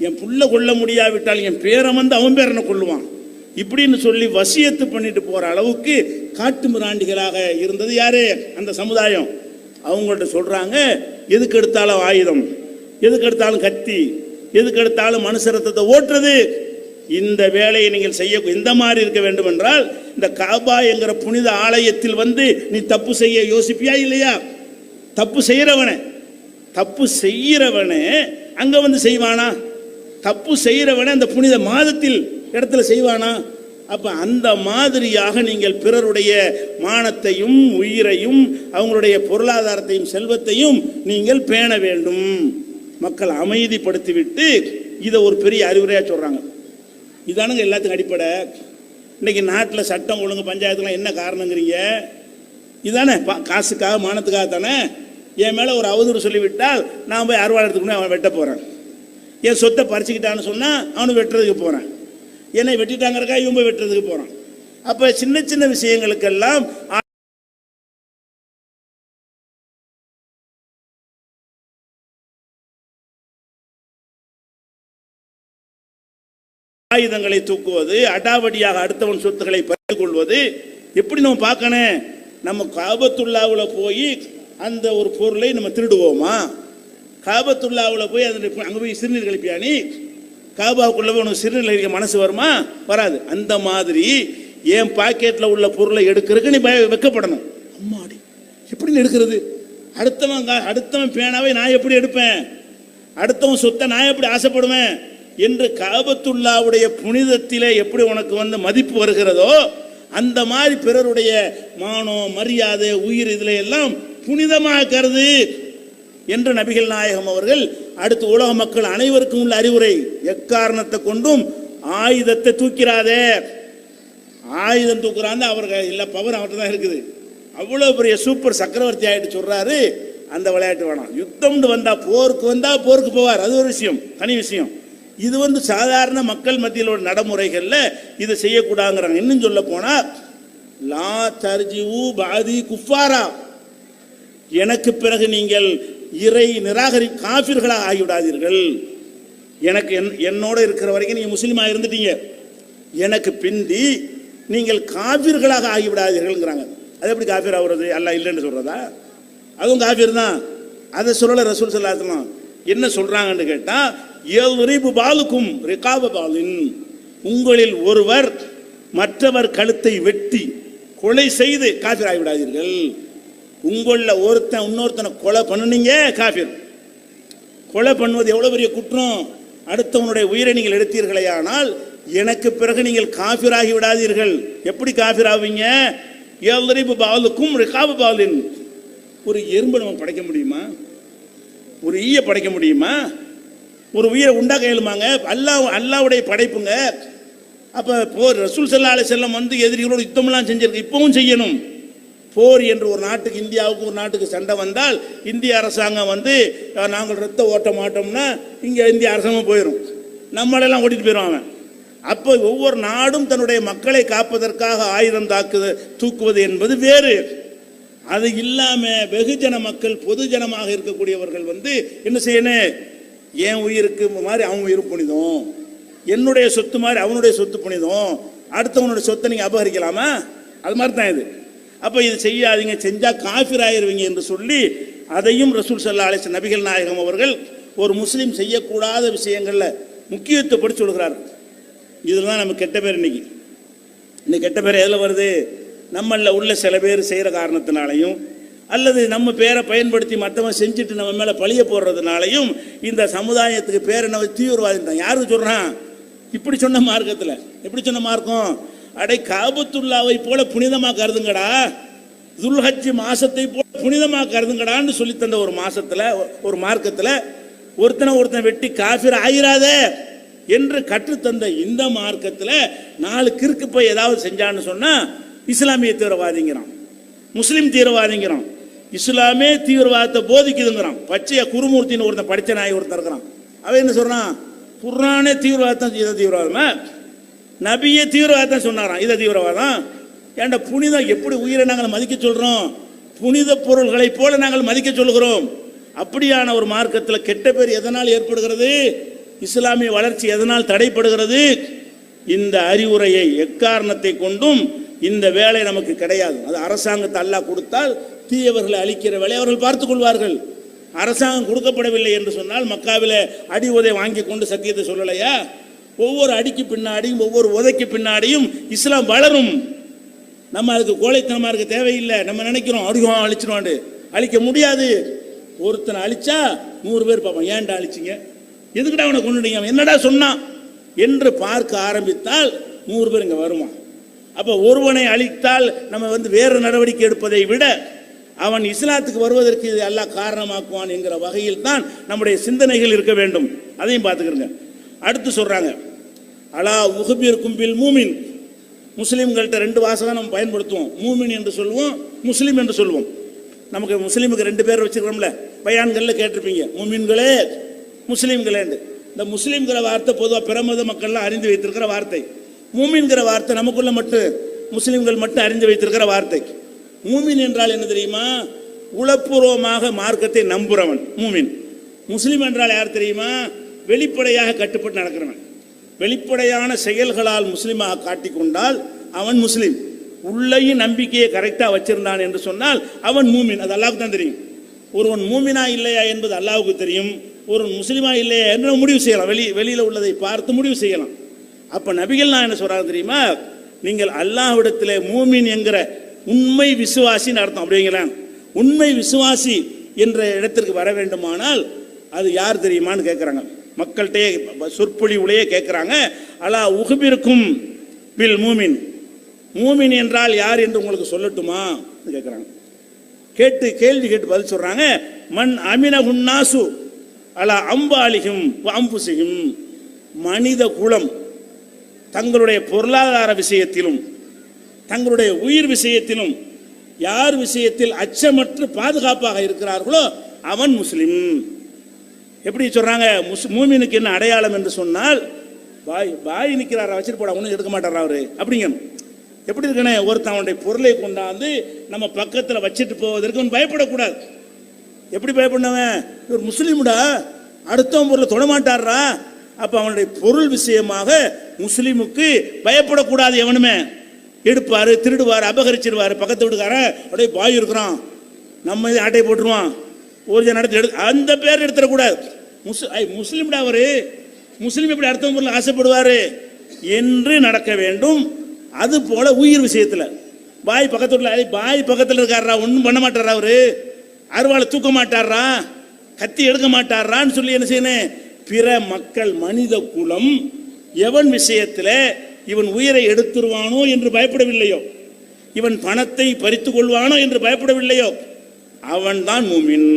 என் புள்ள கொல்ல முடியாவிட்டால் என் பேரன் வந்து அவன் பேரனை கொல்லுவான், இப்படின்னு சொல்லி வசியத்து பண்ணிட்டு போற அளவுக்கு காட்டு மிராண்டிகளாக இருந்தது யாரு? அந்த சமுதாயம். அவங்கள்ட்ட சொல்றாங்க, எதுக்கு எடுத்தாலும் ஆயுதம், எதுக்கு எடுத்தாலும் கத்தி, எதுக்கு எடுத்தாலும் மனுஷ ரத்தத்தை ஓட்டுறது, இந்த வேலையை நீங்கள் செய்ய இந்த மாதிரி இருக்க வேண்டும் என்றால் இந்த காபா என்கிற புனித ஆலயத்தில் வந்து நீ தப்பு செய்ய யோசிப்பியா இல்லையா? தப்பு செய்யறவனே அங்க வந்து செய்வானா? தப்பு செய்யறவனே அந்த புனித மாதத்தில் இடத்துல செய்வானா? அப்ப அந்த மாதிரியாக நீங்கள் பிறருடைய மானத்தையும் உயிரையும் அவங்களுடைய பொருளாதாரத்தையும் செல்வத்தையும் நீங்கள் பேண வேண்டும். மக்கள் அமைதிப்படுத்திவிட்டு இதை ஒரு பெரிய அறிவுரையா சொல்றாங்க. இதானுங்க எல்லாத்துக்கும் அடிப்படை. இன்னைக்கு நாட்டில் சட்டம் ஒழுங்கு பஞ்சாயத்துலாம் என்ன காரணங்கிறீங்க? இதானே காசுக்காக மானத்துக்காக தானே. என் மேலே ஒரு அவதூறு சொல்லிவிட்டால் நான் போய் அறுவாள் எடுத்துக்கணும், அவன் வெட்ட போகிறேன். என் சொத்தை பறிச்சுக்கிட்டான்னு சொன்னால் அவனு வெட்டுறதுக்கு போகிறேன், என்னை வெட்டிட்டாங்கிறக்கா இவன் போய் வெட்டுறதுக்கு போகிறான். அப்போ சின்ன சின்ன விஷயங்களுக்கெல்லாம் ஆயுதங்களை தூக்குவது, அடாவடியாக அடுத்தவன் சொத்துக்களை பறித்துக் கொள்வது, எப்படி நம்ம பார்க்கணும்? நம்ம காபத்துல்லாவில் போய் அந்த ஒரு பொருளை நம்ம திருடுவோமா? காபத்துல்லாவில் போய் அங்கே போய் சிறுநீர் கழிப்பியா? நீ காபாவுக்குள்ள உனக்கு சிறுநீர் கழிக்க மனசு வருமா? வராது. அந்த மாதிரி என் பாக்கெட்டில் உள்ள பொருளை எடுக்கிறதுக்கு நீ வெக்கப்படணும். அம்மாடி எப்படி எடுக்கிறது? அடுத்தவன் பேனாவை நான் எப்படி எடுப்பேன்? அடுத்தவன் சொத்தை நான் எப்படி ஆசைப்படுவேன் என்று காபத்துல்லாவுடைய புனிதத்திலே எப்படி உனக்கு வந்து மதிப்பு வருகிறதோ அந்த மாதிரி பிறருடைய மானம் மரியாதை உயிர் இதில் எல்லாம் புனிதமாக கருது என்று நபிகள் நாயகம் அவர்கள் அடுத்து உலக மக்கள் அனைவருக்கும் உள்ள அறிவுரை. எக்காரணத்தை கொண்டும் ஆயுதத்தை தூக்கிறாதே. ஆயுதம் தூக்குறான்னு அவர்கள் இல்லை, பவர் அவர்கிட்ட தான் இருக்குது. அவ்வளோ பெரிய சூப்பர் சக்கரவர்த்தி ஆகிட்டு சொல்றாரு, அந்த விளையாட்டு வேணாம். யுத்தம்னு வந்தா போருக்கு போவார், அது ஒரு விஷயம், தனி விஷயம். இது வந்து சாதாரண மக்கள் மத்தியில் உள்ள நடைமுறைகளில் இதை செய்யக்கூடாதுங்கிறாங்க. இன்னும் சொல்ல போனா லா தர்ஜிஉ பாதி குஃபாரா, எனக்கு பிறகு நீங்கள் இறை காஃபிர்களாக ஆகிவிடாதீர்கள். எனக்கு என்னோட இருக்கிற வரைக்கும் நீங்க முஸ்லீமா இருந்துட்டீங்க, எனக்கு பிந்தி நீங்கள் காஃபிர்களாக ஆகிவிடாதீர்கள்ங்கிறாங்க. அது எப்படி காஃபிர் ஆகுறது? அல்லாஹ் இல்லைன்னு சொல்றதா? அதுவும் காஃபிர் தான். அதை சொல்லல ரசூல் ஸல்லல்லாஹு அலைஹி வஸல்லம். என்ன சொல்றாங்கன்னு கேட்டா, யல்ரிபு பாலுக்கும் ரிகாப பாலின், உங்களில் ஒருவர் மற்றவர் கழுத்தை வெட்டி கொலை செய்து காஃபிர் ஆகிவிடாதீர்கள். உங்களில் ஒருத்தன் இன்னொருத்தனை கொலை பண்ணுனீங்க, காஃபிர். கொலை பண்ணுவது எவ்வளவு பெரிய குற்றம். அடுத்தவனுடைய உயிரை நீங்கள் எடுத்தீர்களே, ஆனால் எனக்கு பிறகு நீங்கள் காஃபிராகி விடாதீர்கள். எப்படி காஃபிர் ஆவீங்க? யல்ரிபு பாலுக்கும் ரிகாப பாலின். ஒரு எறும்பை நம்ம படைக்க முடியுமா? ஒரு ஈய படைக்க முடியுமா? ஒரு உயிரை உண்டாக்க இயலுமாங்க? அல்லாஹ்வுடைய படைப்புங்க. அப்போ போர் ரசூல் ஸல்லல்லாஹு அலைஹி வஸல்லம் வந்து எதிரிகளோடு யுத்தமெல்லாம் செஞ்சிருக்கு, இப்பவும் செய்யணும். போர் என்று ஒரு நாட்டுக்கு, இந்தியாவுக்கு ஒரு நாட்டுக்கு சண்டை வந்தால் இந்திய அரசாங்கம் வந்து நாங்கள் ரத்த ஓட்ட மாட்டோம்னா இங்கே இந்திய அரசாங்கம் போயிடும், நம்மளெல்லாம் ஓட்டிட்டு போயிடுவாங்க. அப்போ ஒவ்வொரு நாடும் தன்னுடைய மக்களை காப்பதற்காக ஆயுதம் தூக்குவது என்பது வேறு. அது இல்லாமல் வெகுஜன மக்கள் பொதுஜனமாக இருக்கக்கூடியவர்கள் வந்து என்ன செய்யணும்? என் உயிருக்கு மாதிரி அவன் உயிர் புனிதம், என்னுடைய சொத்து மாதிரி அவனுடைய சொத்து புனிதம், அடுத்தவனுடைய சொத்தை நீங்கள் அபகரிக்கலாமா? அது மாதிரி தான் இது. அப்போ இது செய்யாதீங்க, செஞ்சால் காஃபிர் ஆயிருவீங்க என்று சொல்லி அதையும் ரசூல் ஸல்லல்லாஹு அலைஹி வஸல்லம் நபிகள் நாயகம் அவர்கள் ஒரு முஸ்லீம் செய்யக்கூடாத விஷயங்களில் முக்கியத்துவப்படி சொல்கிறார். இதில் தான் நம்ம கெட்ட பேர். இன்னைக்கு கெட்ட பேர் எதில் வருது? நம்மளில் உள்ள சில பேர் செய்கிற காரணத்தினாலையும் அல்லது நம்ம பேரை பயன்படுத்தி மற்றவன் செஞ்சுட்டு நம்ம மேலே பழிய போடுறதுனாலையும் இந்த சமுதாயத்துக்கு பேர் என்ன? தீவிரவாதி தான். யாருக்கு சொல்கிறான்? இப்படி சொன்ன மார்க்கத்தில். எப்படி சொன்ன மார்க்கம்? அடை காபத்துல்லாவை போல புனிதமாக கருதுங்கடா, துல்ஹஜ் மாசத்தை போல புனிதமாக கருதுங்கடான்னு சொல்லி தந்த ஒரு மாசத்தில், ஒரு மார்க்கத்தில் ஒருத்தனை வெட்டி காஃபிர் ஆயிராத என்று கற்றுத்தந்த இந்த மார்க்கத்தில் 4 கிறுக்கு போய் ஏதாவது செஞ்சான்னு சொன்னா இஸ்லாமிய தீவிரவாதிங்கிறான், முஸ்லீம் தீவிரவாதிங்கிறான், இஸ்லாமே தீவிரவாதத்தை போதிக்குதுங்கிறான். பச்சையா குருமூர்த்தின்னு ஒருத்தன் படித்த நாய் ஒருத்தன் இருக்கிறான். அவன் என்ன சொல்றான்? குர்ஆனே தீவிரவாதம், இதை தீவிரவாதமா? நபியே தீவிரவாதம் சொன்னாராம், இதை தீவிரவாதம்? ஏன்டா புனிதம் எப்படி உயிரை நாங்கள் மதிக்க சொல்றோம்? புனித பொருள்களை போல நாங்கள் மதிக்க சொல்கிறோம். அப்படியான ஒரு மார்க்கத்தில் கெட்ட பேர் எதனால் ஏற்படுகிறது? இஸ்லாமிய வளர்ச்சி எதனால் தடைப்படுகிறது? இந்த அறிவுரையை எக்காரணத்தை கொண்டும் இந்த வேலை நமக்கு கிடையாது. அது அரசாங்கத்தை அல்லாஹ் கொடுத்தால் தீயவர்களை அழிக்கிற வேலை அவர்கள் பார்த்துக் கொள்வார்கள். அரசாங்கம் கொடுக்கப்படவில்லை என்று சொன்னால் மக்காவில் அடி உதை வாங்கி கொண்டு சத்தியத்தை சொல்லலையா? ஒவ்வொரு அடிக்கு பின்னாடியும் ஒவ்வொரு உதைக்கு பின்னாடியும் இஸ்லாம் வளரும். நம்ம அதுக்கு கோழைத்தனமாக இருக்க தேவையில்லை. நம்ம நினைக்கிறோம் அடிவான் அழிச்சிடுவாண்டு, அழிக்க முடியாது. ஒருத்தனை அழிச்சா 100 பேர் பார்ப்பான், ஏன்டா அழிச்சிங்க, எதுக்கிட்ட அவனை கொண்டுட்டீங்க, என்னடா சொன்னான் என்று பார்க்க ஆரம்பித்தால் 100 பேர் இங்கே வருவான். அப்போ ஒருவனை அழித்தால் நம்ம வந்து வேறு நடவடிக்கை எடுப்பதை விட அவன் இஸ்லாத்துக்கு வருவதற்கு இது அல்லாஹ் காரணமாக்குவான் என்கிற வகையில் தான் நம்முடைய சிந்தனைகள் இருக்க வேண்டும். அதையும் பார்த்துக்கிறங்க. அடுத்து சொல்றாங்க, அலா உஹ்பிருக்கும் பில் மூமின். முஸ்லீம்கள்ட்ட 2 வாசகம் நம்ம பயன்படுத்துவோம். மூமின் என்று சொல்லுவோம், முஸ்லீம் என்று சொல்லுவோம். நமக்கு முஸ்லீமுக்கு 2 பேர் வச்சுக்கிறோம்ல, பயான்களில் கேட்டிருப்பீங்க, மூமின்களே முஸ்லீம்களே. இந்த முஸ்லீம்கிற வார்த்தை பொதுவாக பிற மத மக்கள்லாம் அறிந்து வைத்திருக்கிற வார்த்தை. மூமின்கிற வார்த்தை நமக்குள்ள மட்டும் முஸ்லீம்கள் மட்டும் அறிந்து வைத்திருக்கிற வார்த்தை. மூமின் என்றால் என்ன தெரியுமா? உளப்பூர்வமாக மார்க்கத்தை நம்புறவன் மூமின். முஸ்லீம் என்றால் யார் தெரியுமா? வெளிப்படையாக கட்டுப்பட்டு நடக்கிறவன். வெளிப்படையான செயல்களால் முஸ்லீமாக காட்டிக்கொண்டால் அவன் முஸ்லீம். உள்ளையும் நம்பிக்கையை கரெக்டாக வச்சிருந்தான் என்று சொன்னால் அவன் மூமின். அது அல்லாஹ்வுக்கு தான் தெரியும். ஒருவன் மூமினா இல்லையா என்பது அல்லாஹ்வுக்கு தெரியும். ஒரு முஸ்லீமா இல்லையா என்று முடிவு செய்யலாம். வெளியில் உள்ளதை பார்த்து முடிவு செய்யலாம். அப்போ நபிகள் நான் என்ன சொல்றாங்க தெரியுமா? நீங்கள் அல்லாஹ்விடத்திலே மூமின் என்கிற உண்மை விசுவாசின்னு அர்த்தம். அப்படிங்கிறான். உண்மை விசுவாசி என்ற இடத்திற்கு வர வேண்டுமானால் அது யார் தெரியுமான்னு கேட்குறாங்க. மக்கள்கிட்டே சொற்பொழிவுலையே கேட்குறாங்க. அலா உஹ்பிருக்கும் பில் மூமின், மூமின் என்றால் யார் என்று உங்களுக்கு சொல்லட்டுமா கேட்குறாங்க. கேள்வி கேட்டு பதில் சொல்றாங்க. மன் அமினகுன்னாசு அலா அம்பாலிகும் அம்புசிகும், மனித குலம் தங்களுடைய பொருளாதார விஷயத்திலும் தங்களுடைய உயிர் விஷயத்திலும் யார் விஷயத்தில் அச்சமற்று பாதுகாப்பாக இருக்கிறார்களோ அவன் முஸ்லிம். எப்படி சொல்றாங்க? மூமினுக்கு என்ன அடையாளம் என்று சொன்னால், பாய் நிற்கிறாரா வச்சுட்டு போட ஒன்றும் எடுக்க மாட்டாரா அவரு அப்படிங்க. எப்படி இருக்கனே, ஒருத்தன் அவனுடைய பொருளை கொண்டாந்து நம்ம பக்கத்தில் வச்சுட்டு போவதற்கு அவன் பயப்படக்கூடாது. எப்படி பயப்படவன்? ஒரு முஸ்லீமுடா, அடுத்தவன் பொருளை தொடமாட்டாரா, அப்போ அவனுடைய பொருள் விஷயமாக முஸ்லீமுக்கு பயப்படக்கூடாது. எவனுமே எடுப்பார், திருடுவார், அபகரிச்சிருவார். பக்கத்து வீட்டுக்காரன் அப்படியே பாய் இருக்கிறான், நம்ம இதை ஆட்டையை போட்டுருவான், ஒரு ஜன இடத்துல அந்த பேர் எடுத்துடக்கூடாது. முஸ்லீம்டா அவரு, முஸ்லீம் எப்படி அடுத்தவன் பொருள் ஆசைப்படுவார் என்று நடக்க வேண்டும். அது போல உயிர் விஷயத்தில் பாய் பக்கத்துல, பாய் பக்கத்தில் இருக்காரா, ஒன்றும் பண்ண மாட்டாரா, அவரு அருவாளை தூக்க மாட்டாரா, கத்தி எடுக்க மாட்டாரான்னு சொல்லி என்ன செய்யணும்? பிற மக்கள் மனித குலம் எவன் விஷயத்தில் இவன் உயிரை எடுத்துருவானோ என்று பயப்படவில்லையோ, இவன் பணத்தை பறித்து கொள்வானோ என்று பயப்படவில்லையோ, அவன் தான் மூமின்.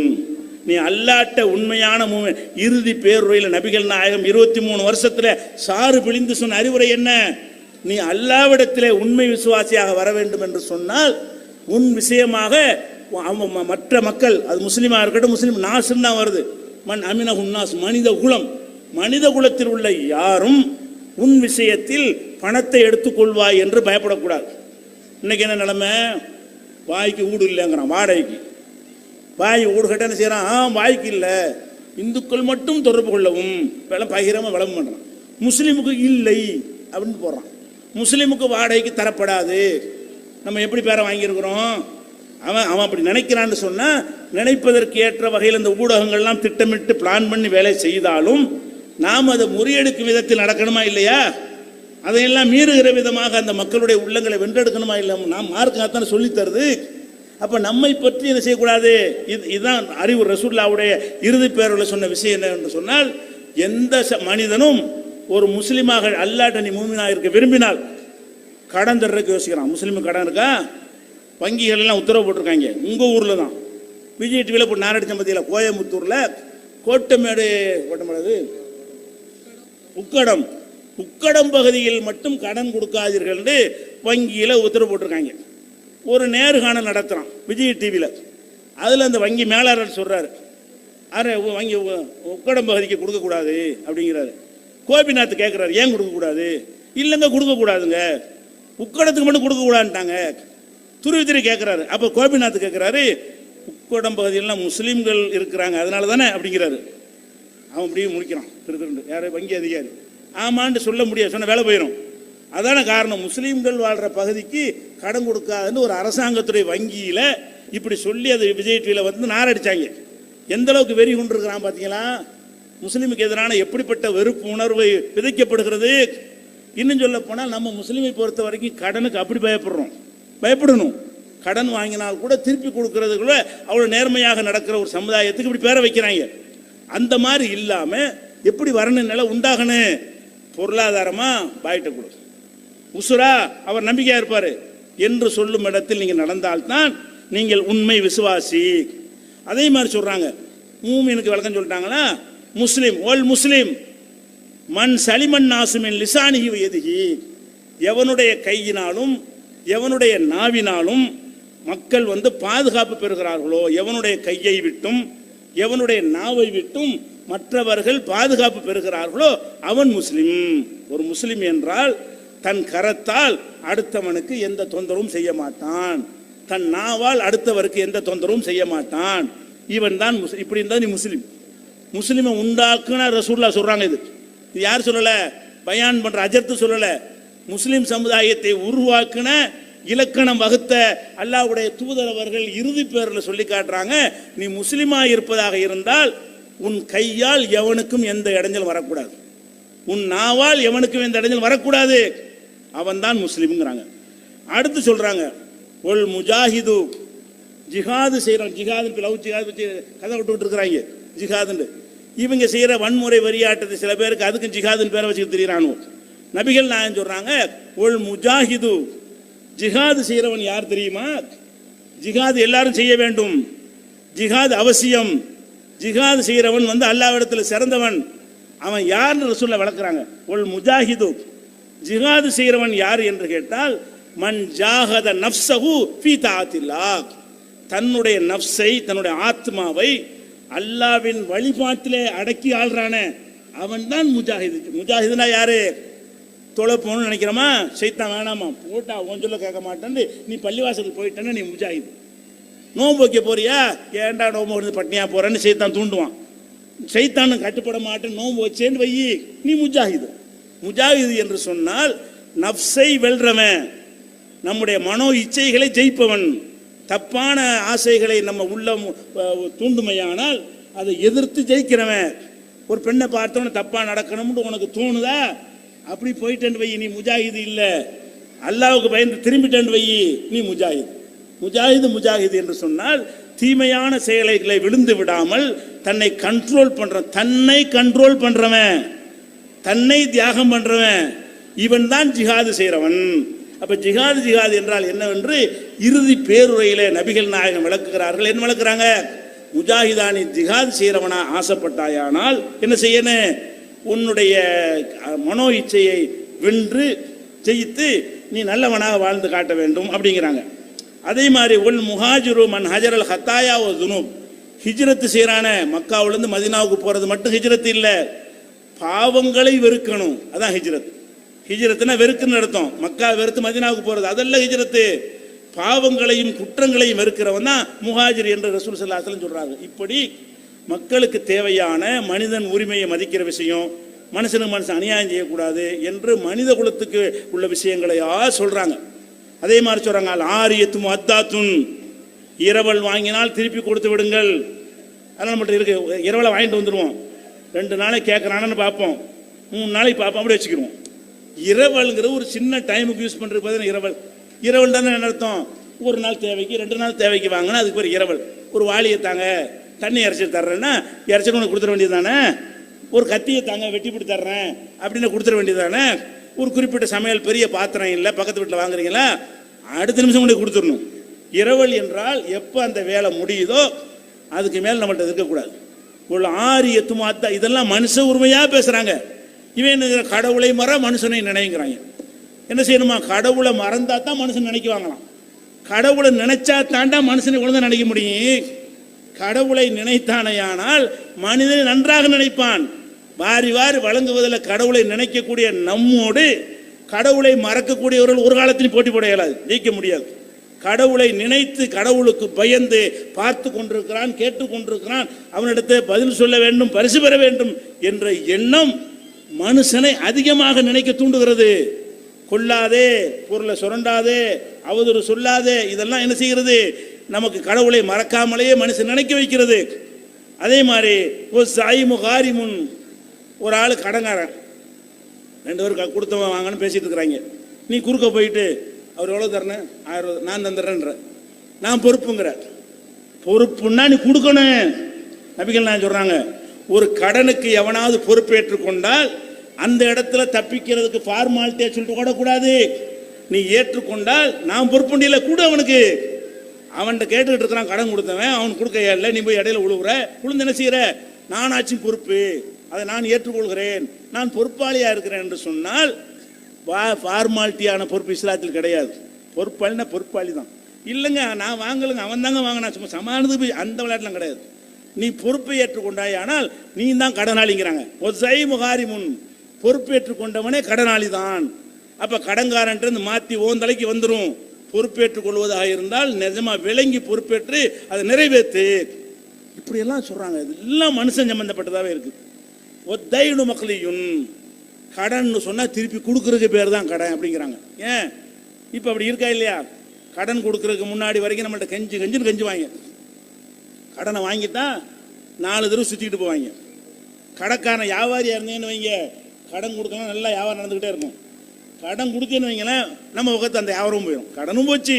நீ அல்லாட்ட உண்மையான மூமின். இறுதி பேருரையில் நபிகள் நாயகம் 23 வருஷத்துல சாறு பிழிந்து சொன்ன அறிவுரை என்ன? நீ அல்லாவிடத்திலே உண்மை விசுவாசியாக வர வேண்டும் என்று சொன்னால் உன் விஷயமாக மற்ற மக்கள், அது முஸ்லீமாக இருக்கட்டும், முஸ்லீம் நாசுன்னு தான் வருது. மன் அமினஹுன் நாஸ், மனித குலம், மனித குலத்தில் உள்ள யாரும் உன் விஷயத்தில் பணத்தை எடுத்துக்கொள்வாய் என்று பயப்படக்கூடாது. இன்னைக்கு என்ன நிலைமை? வாய்க்கு வீடு இல்லைங்கிறான், வாடகைக்கு. வாய் வீடு கட்ட என்ன செய்யறான்? வாய்க்கு இல்லை, இந்துக்கள் மட்டும் தொடர்பு கொள்ளவும் பகிரமாக விளம்பரம் பண்ணுறான். முஸ்லீமுக்கு இல்லை அப்படின்னு போடுறான். முஸ்லீமுக்கு வாடகைக்கு தரப்படாது. நம்ம எப்படி பேரை வாங்கியிருக்கிறோம்? அவன் அப்படி நினைக்கிறான்னு சொன்னால், நினைப்பதற்கு ஏற்ற வகையில் இந்த ஊடகங்கள்லாம் திட்டமிட்டு பிளான் பண்ணி வேலை செய்தாலும் நாம் அதை முறியெடுக்கும் விதத்தில் நடக்கணுமா இல்லையா? அதையெல்லாம் மீறுகிற விதமாக அந்த மக்களுடைய உள்ளங்களை வென்றெடுக்கணுமா இல்லை? நாம் மார்க்காத்தான சொல்லித்தருது. அப்போ நம்மை பற்றி என்ன செய்யக்கூடாது? இதுதான் அறிவு. ரசூலுல்லாஹ்வுடைய இறுதி பேரில் சொன்ன விஷயம் என்ன என்று சொன்னால், எந்த மனிதனும் ஒரு முஸ்லீமாக அல்லாஹ்ட்ட நீ மூமினாக இருக்க விரும்பினால் கடன் தர்றதுக்கு யோசிக்கிறான். முஸ்லீமுக்கு கடன் இருக்கா? வங்கிகள் எல்லாம் உத்தரவு போட்டிருக்காங்க. உங்கள் ஊரில் தான் விஜய் டிவியில் இப்போ நாரடிச்ச பத்தியில் கோயம்புத்தூரில் கோட்டமேடு உக்கடம் பகுதியில் மட்டும் கடன் கொடுக்காதீர்கள் என்று வங்கியில் உத்தரவு போட்டிருக்காங்க. ஒரு நேர்காணல் நடத்துகிறான் விஜய் டிவியில். அதில் அந்த வங்கி மேலாளர் சொல்கிறாரு, வங்கி உக்கடம் பகுதிக்கு கொடுக்கக்கூடாது அப்படிங்கிறாரு. கோபிநாத் கேட்குறாரு, ஏன் கொடுக்கக்கூடாது? இல்லைங்க கொடுக்கக்கூடாதுங்க, உக்கடத்துக்கு மட்டும் கொடுக்கக்கூடாதுட்டாங்க. துருவித்திரி கேட்குறாரு. அப்போ கோபிநாத் கேட்குறாரு, உக்கடம் பகுதியெல்லாம் முஸ்லீம்கள் இருக்கிறாங்க அதனால தானே அப்படிங்கிறாரு. அவன் அப்படியே முடிக்கிறான் திருண்டு. யார்? வங்கி அதிகாரி. ஆமான்னு சொல்ல முடியாது, சொன்ன வேலை போயிடும். அதான காரணம். முஸ்லீம்கள் வாழ்கிற பகுதிக்கு கடன் கொடுக்காதுன்னு ஒரு அரசாங்கத்துறை வங்கியில் இப்படி சொல்லி அது விஜய் டிவியில் வந்து நாரடிச்சாங்க. எந்த அளவுக்கு வெறி கொண்டு இருக்கிறான் பார்த்தீங்களா? முஸ்லீமுக்கு எதிரான எப்படிப்பட்ட வெறுப்பு உணர்வு விதைக்கப்படுகிறது. இன்னும் சொல்ல போனால் நம்ம முஸ்லீமை பொறுத்த வரைக்கும் கடனுக்கு அப்படி பயப்படணும். கடன் வாங்கினால் கூட திருப்பி கொடுக்கறதுக்குள்ள அவ்வளோ நேர்மையாக நடக்கிற ஒரு சமுதாயத்துக்கு இப்படி பேர வைக்கிறாங்க. அந்த மாதிரி இல்லாமல் எப்படி வரணும், நிலை உண்டாகணும்? பொருளாதாரமாக பாயிட்ட கொடு, உசுரா அவர் நம்பிக்கையாக இருப்பார் என்று சொல்லும் இடத்தில் நீங்கள் நடந்தால்தான் நீங்கள் உண்மை விசுவாசி. அதே மாதிரி சொல்கிறாங்க, மூமினுக்கு விளக்கம் சொல்லிட்டாங்களா? முஸ்லீம் ஓல் முஸ்லீம் மண் சலிமன் நாசுமின் லிசானிஹி வயதிஹி, எவனுடைய கையினாலும் எவனுடைய நாவினாலும் மக்கள் வந்து பாதுகாப்பு பெறுகிறார்களோ, எவனுடைய கையை விட்டும் எவனுடைய நாவை விட்டும் மற்றவர்கள் பாதுகாப்பு பெறுகிறார்களோ அவன் முஸ்லிம். ஒரு முஸ்லிம் என்றால் தன் கரத்தால் அடுத்தவனுக்கு எந்த தொந்தரவும் செய்ய மாட்டான், தன் நாவால் அடுத்தவருக்கு எந்த தொந்தரவும் செய்ய மாட்டான். இவன் தான் இப்படி இருந்தால் நீ முஸ்லீம். முஸ்லிமை உண்டாக்குன ரசூலுல்லாஹ் சொல்றாங்க. இது யார் சொல்லல? பயான் பண்ற அஜர்த்து சொல்லல. முஸ்லிம் சமுதாயத்தை உருவாக்குன இலக்கணம் வகுத்த அல்லாஹ்வுடைய தூதர் அவர்கள் இறுதி பேரில் சொல்லி காட்டுறாங்க, நீ முஸ்லிமா இருப்பதாக இருந்தால் உன் கையால் எவனுக்கும் எந்த இடைஞ்சல் வரக்கூடாது, உன் நாவால் எவனுக்கும் எந்த இடைஞ்சல் வரக்கூடாது. அவன் தான் முஸ்லீம்ங்கிறாங்க. அடுத்து சொல்றாங்க ஒல் முஜாஹிது, ஜிஹாது செய்கிறவன். ஜிஹாது லவ் ஜிஹாது வச்சு கதை விட்டு இருக்கிறாங்க ஜிஹாதுன்னு. இவங்க செய்கிற வன்முறை வரியாட்டத்தை சில பேருக்கு அதுக்கும் ஜிஹாதுன்னு பேரை வச்சுட்டு தெரியுறானோ. நபிகள் நாயகம் சொல்றாங்க ஒல் முஜாஹிது, ஜிஹாது செய்கிறவன் யார் தெரியுமா? ஜிஹாது எல்லாரும் செய்ய வேண்டும், ஜிஹாது அவசியம். ஜிஹாது செய்கிறவன் அல்லாஹ்விடத்தில் சிறந்தவன். அவன் யார்னு ரசூலுல்லாஹ் விளக்குறாங்க. ஒல் முஜாஹிது, ஜிஹாது செய்கிறவன் யார் என்று கேட்டால் மன் ஜாஹத நஃப்ஸஹு ஃபீ தாஅத்தில்லாஹ், தன்னுடைய நஃப்ஸை தன்னுடைய ஆத்மாவை அல்லாஹ்வின் வழிபாட்டிலே அடக்கி ஆள்றானே அவன் தான் முஜாஹிது. முஜாஹிதுனா யாரு? தொலை போகணும்னு நினைக்கிறோமா, சைத்தான் வேணாமா போட்டா உன் சொல்ல கேட்க மாட்டேன்னு நீ பள்ளிவாசலுக்கு போயிட்டேன்னா நீ முஜாஹிது. நோன்பு வைக்க போறியா, ஏன்டா நோன்பு வந்து பட்னியா போறேன்னு சைத்தான் தூண்டுவான். சைத்தானு கட்டுப்பட மாட்டேன் நோன்பு வச்சேன்னு வையி, நீ முஜாஹிது. முஜாஹிது என்று சொன்னால் நஃப்ஸை வெல்றவன், நம்முடைய மனோ இச்சைகளை ஜெயிப்பவன். தப்பான ஆசைகளை நம்ம உள்ள தூண்டுமையானால் அதை எதிர்த்து ஜெயிக்கிறவன். ஒரு பெண்ணை பார்த்தோன்னு தப்பா நடக்கணும்னு உனக்கு தோணுதா, அப்படி போயிட்டேன்னு வை, நீ முஜாஹிது இல்லை. அல்லாஹ்வுக்கு பயந்து திரும்பிட்டேன்னு வை, நீ முஜாஹிது. முஜாஹிது முஜாஹிது என்று சொன்னால் தீமையான செயல்களை விழுந்து விடாமல் தன்னை கண்ட்ரோல் பண்றவன், தன்னை கண்ட்ரோல் பண்றவன், தன்னை தியாகம் பண்றவன், இவன் தான் ஜிஹாது செய்கிறவன். அப்ப ஜிஹாது ஜிஹாது என்றால் என்னவென்று இறுதி பேருரையிலே நபிகள் நாயகம் விளக்குகிறார்கள். என்ன விளக்குறாங்க? முஜாஹிதானி ஜிஹாது செய்கிறவனா ஆசைப்பட்டாயானால் என்ன செய்யணும்? உன்னுடைய மனோ இச்சையை வென்று ஜெயித்து நீ நல்லவனாக வாழ்ந்து காட்ட வேண்டும் அப்படிங்கிறாங்க. அதே மாதிரி உல் முஹாஜிரு மன் ஹஜரல் ஹத்தாயா ஓ துனூப், ஹிஜ்ரத்து செய்கிறான மக்காவிலேருந்து மதீனாவுக்கு போகிறது மட்டும் ஹிஜ்ரத் இல்லை, பாவங்களை வெறுக்கணும், அதான் ஹிஜ்ரத். ஹிஜ்ரத்னா வெறுக்குன்னு அர்த்தம். மக்கா வெறுத்து மதீனாவுக்கு போகிறது அதெல்லாம் ஹிஜ்ரத்து. பாவங்களையும் குற்றங்களையும் வெறுக்கிறவன் தான் முஹாஜிர் என்று ரசூல் ஸல்லல்லாஹு அலைஹி வஸல்லம் சொல்றாங்க. இப்படி மக்களுக்கு தேவையான மனிதன் உரிமையை மதிக்கிற விஷயம், மனுஷனுக்கு மனுஷன் அநியாயம் செய்யக்கூடாது என்று மனித குலத்துக்கு உள்ள விஷயங்களையா சொல்றாங்க. அதே மாதிரி சொல்றாங்க அல் ஆரியத்து முஅத்தாத்துன், இரவல் வாங்கினால் திருப்பி கொடுத்து விடுங்கள். அதெல்லாம் மட்டும் இருக்கு, இரவலை வாங்கிட்டு வந்துடுவோம், 2 நாளைக்கு கேட்குறானு பார்ப்போம், 3 நாளைக்கு பார்ப்போம், அப்படி வச்சுக்கிறோம். இரவல்ங்கிற ஒரு சின்ன டைமுக்கு யூஸ் பண்ணுறது பார்த்தீங்கன்னா இரவல். இரவல் தானே என்ன அர்த்தம்? 1 நாள் தேவைக்கு 2 நாள் தேவைக்கு வாங்கினா அதுக்கு ஒரு இரவல். ஒரு வாளியை தாங்க தண்ணி இறைச்சி தர்றேன்னா இறைச்சிட்டு உனக்கு கொடுத்துட வேண்டியது தானே. ஒரு கத்தியை தாங்க வெட்டி பிடி தர்றேன் அப்படின்னு கொடுத்துட வேண்டியது தானே. ஒரு குறிப்பிட்ட சமையல் பெரிய பாத்திரம் இல்லை, பக்கத்து வீட்டில் வாங்குறீங்களா, அடுத்த நிமிஷம் கொண்டு கொடுத்துடணும். இரவல் என்றால் எப்போ அந்த வேலை முடியுதோ அதுக்கு மேலே நம்மள்ட்ட இருக்கக்கூடாது. ஒரு ஆரியத்து மாத்தா, இதெல்லாம் மனுஷ உரிமையாக பேசுகிறாங்க. இவன் கடவுளை மற மனுஷனை நினைக்கிறாங்க. என்ன செய்யணுமா? கடவுளை மறந்தா தான் மனுஷன் நினைக்குவாங்களாம். கடவுளை நினைச்சா தாண்டா மனுஷனை ஒழுங்கா நினைக்க முடியும். கடவுளை நினைத்தானையானால் மனிதனை நன்றாக நினைப்பான். வாரி வாரி வழங்குவதில் கடவுளை நினைக்கக்கூடிய நம்மோடு கடவுளை மறக்கக்கூடியவர்கள் ஒரு காலத்திலும் போட்டி போட இயலாது, ஜெயிக்க முடியாது. கடவுளை நினைத்து கடவுளுக்கு பயந்து பார்த்து கொண்டிருக்கிறான், கேட்டுக்கொண்டிருக்கிறான், அவனிடத்தை பதில் சொல்ல வேண்டும், பரிசு பெற வேண்டும் என்ற எண்ணம் மனுஷனை அதிகமாக நினைக்க தூண்டுகிறது. கொல்லாதே, பொருளை சுரண்டாதே, அவதூறு சொல்லாதே, இதெல்லாம் என்ன செய்கிறது? நமக்கு கடவுளை மறக்காமலேயே மனுஷன் நினைக்க வைக்கிறது. அதே மாதிரி ஒரு சாயிமு காரிமுன், ஒரு ஆள் கடங்காரன், 2 பேர் கொடுத்தவன் வாங்கன்னு பேசிட்டு இருக்கிறாங்க. நீ குறுக்க போயிட்டு அவர் எவ்வளோ தரேன், 1000 நான் தந்துடுறேன்ற, நான் பொறுப்புங்கிற. பொறுப்புன்னா நீ கொடுக்கணும். நபிகள் நான் சொல்றாங்க, ஒரு கடனுக்கு எவனாவது பொறுப்பேற்று கொண்டால் அந்த இடத்துல தப்பிக்கிறதுக்கு ஃபார்மாலிட்டியா சொல்லிட்டு ஓடக்கூடாது. நீ ஏற்றுக்கொண்டால் நான் பொறுப்புண்டியில கூட அவனுக்கு, அவன்கிட்ட கேட்டுக்கிட்டு இருக்கிறான் கடன் கொடுத்தவன், அவனுக்கு கொடுக்க இல்லை, நீ போய் இடையில விழுவுற, விழுந்து என்ன செய்யற? நானாச்சும் பொறுப்பு, அதை நான் ஏற்றுக்கொள்கிறேன், நான் பொறுப்பாளியா இருக்கிறேன் என்று சொன்னால் ஃபார்மாலிட்டியான பொறுப்பு இஸ்லாத்தில் கிடையாது. பொறுப்பாளினா பொறுப்பாளி தான். இல்லைங்க நான் வாங்கலுங்க, அவன் தாங்க வாங்கினா, சும்மா சமானது போய் அந்த விளையாட்டுலாம் கிடையாது. நீ பொறுப்பை ஏற்றுக்கொண்டாய், ஆனால் நீ தான் கடனாளிங்கிறாங்க. ஒசை முகாரி முன், பொறுப்பேற்றுக் கொண்டவனே கடனாளி தான். அப்ப கடன்காரன் மாத்தி ஓந்தலைக்கு வந்துடும். பொறுப்பேற்றுக் கொள்வதாக இருந்தால் நிஜமா விளங்கி பொறுப்பேற்று அதை நிறைவேற்று. இப்படி எல்லாம் சொல்றாங்க. இதெல்லாம் மனுஷன் சம்பந்தப்பட்டதாவே இருக்கு. ஒத்தைனு மக்களையும் கடன் சொன்னா திருப்பி கொடுக்கறதுக்கு பேர் தான் கடன் அப்படிங்கிறாங்க. ஏன் இப்ப அப்படி இருக்கா இல்லையா? கடன் கொடுக்கறதுக்கு முன்னாடி வரைக்கும் நம்மள்ட்ட கெஞ்சுன்னு கெஞ்சுவாங்க. கடனை வாங்கிட்டா 4 தடவை சுத்திட்டு போவாங்க. கடைக்காரன் வியாபாரியா இருந்தேன்னு வைங்க, கடன் கொடுக்கலாம், நல்லா வியாபாரம் நடந்துகிட்டே இருக்கும். கடன் கொடுத்தேன்னு வைங்களேன், நம்ம பக்கத்து அந்த வியாபாரம் போயிடும், கடனும் போச்சு,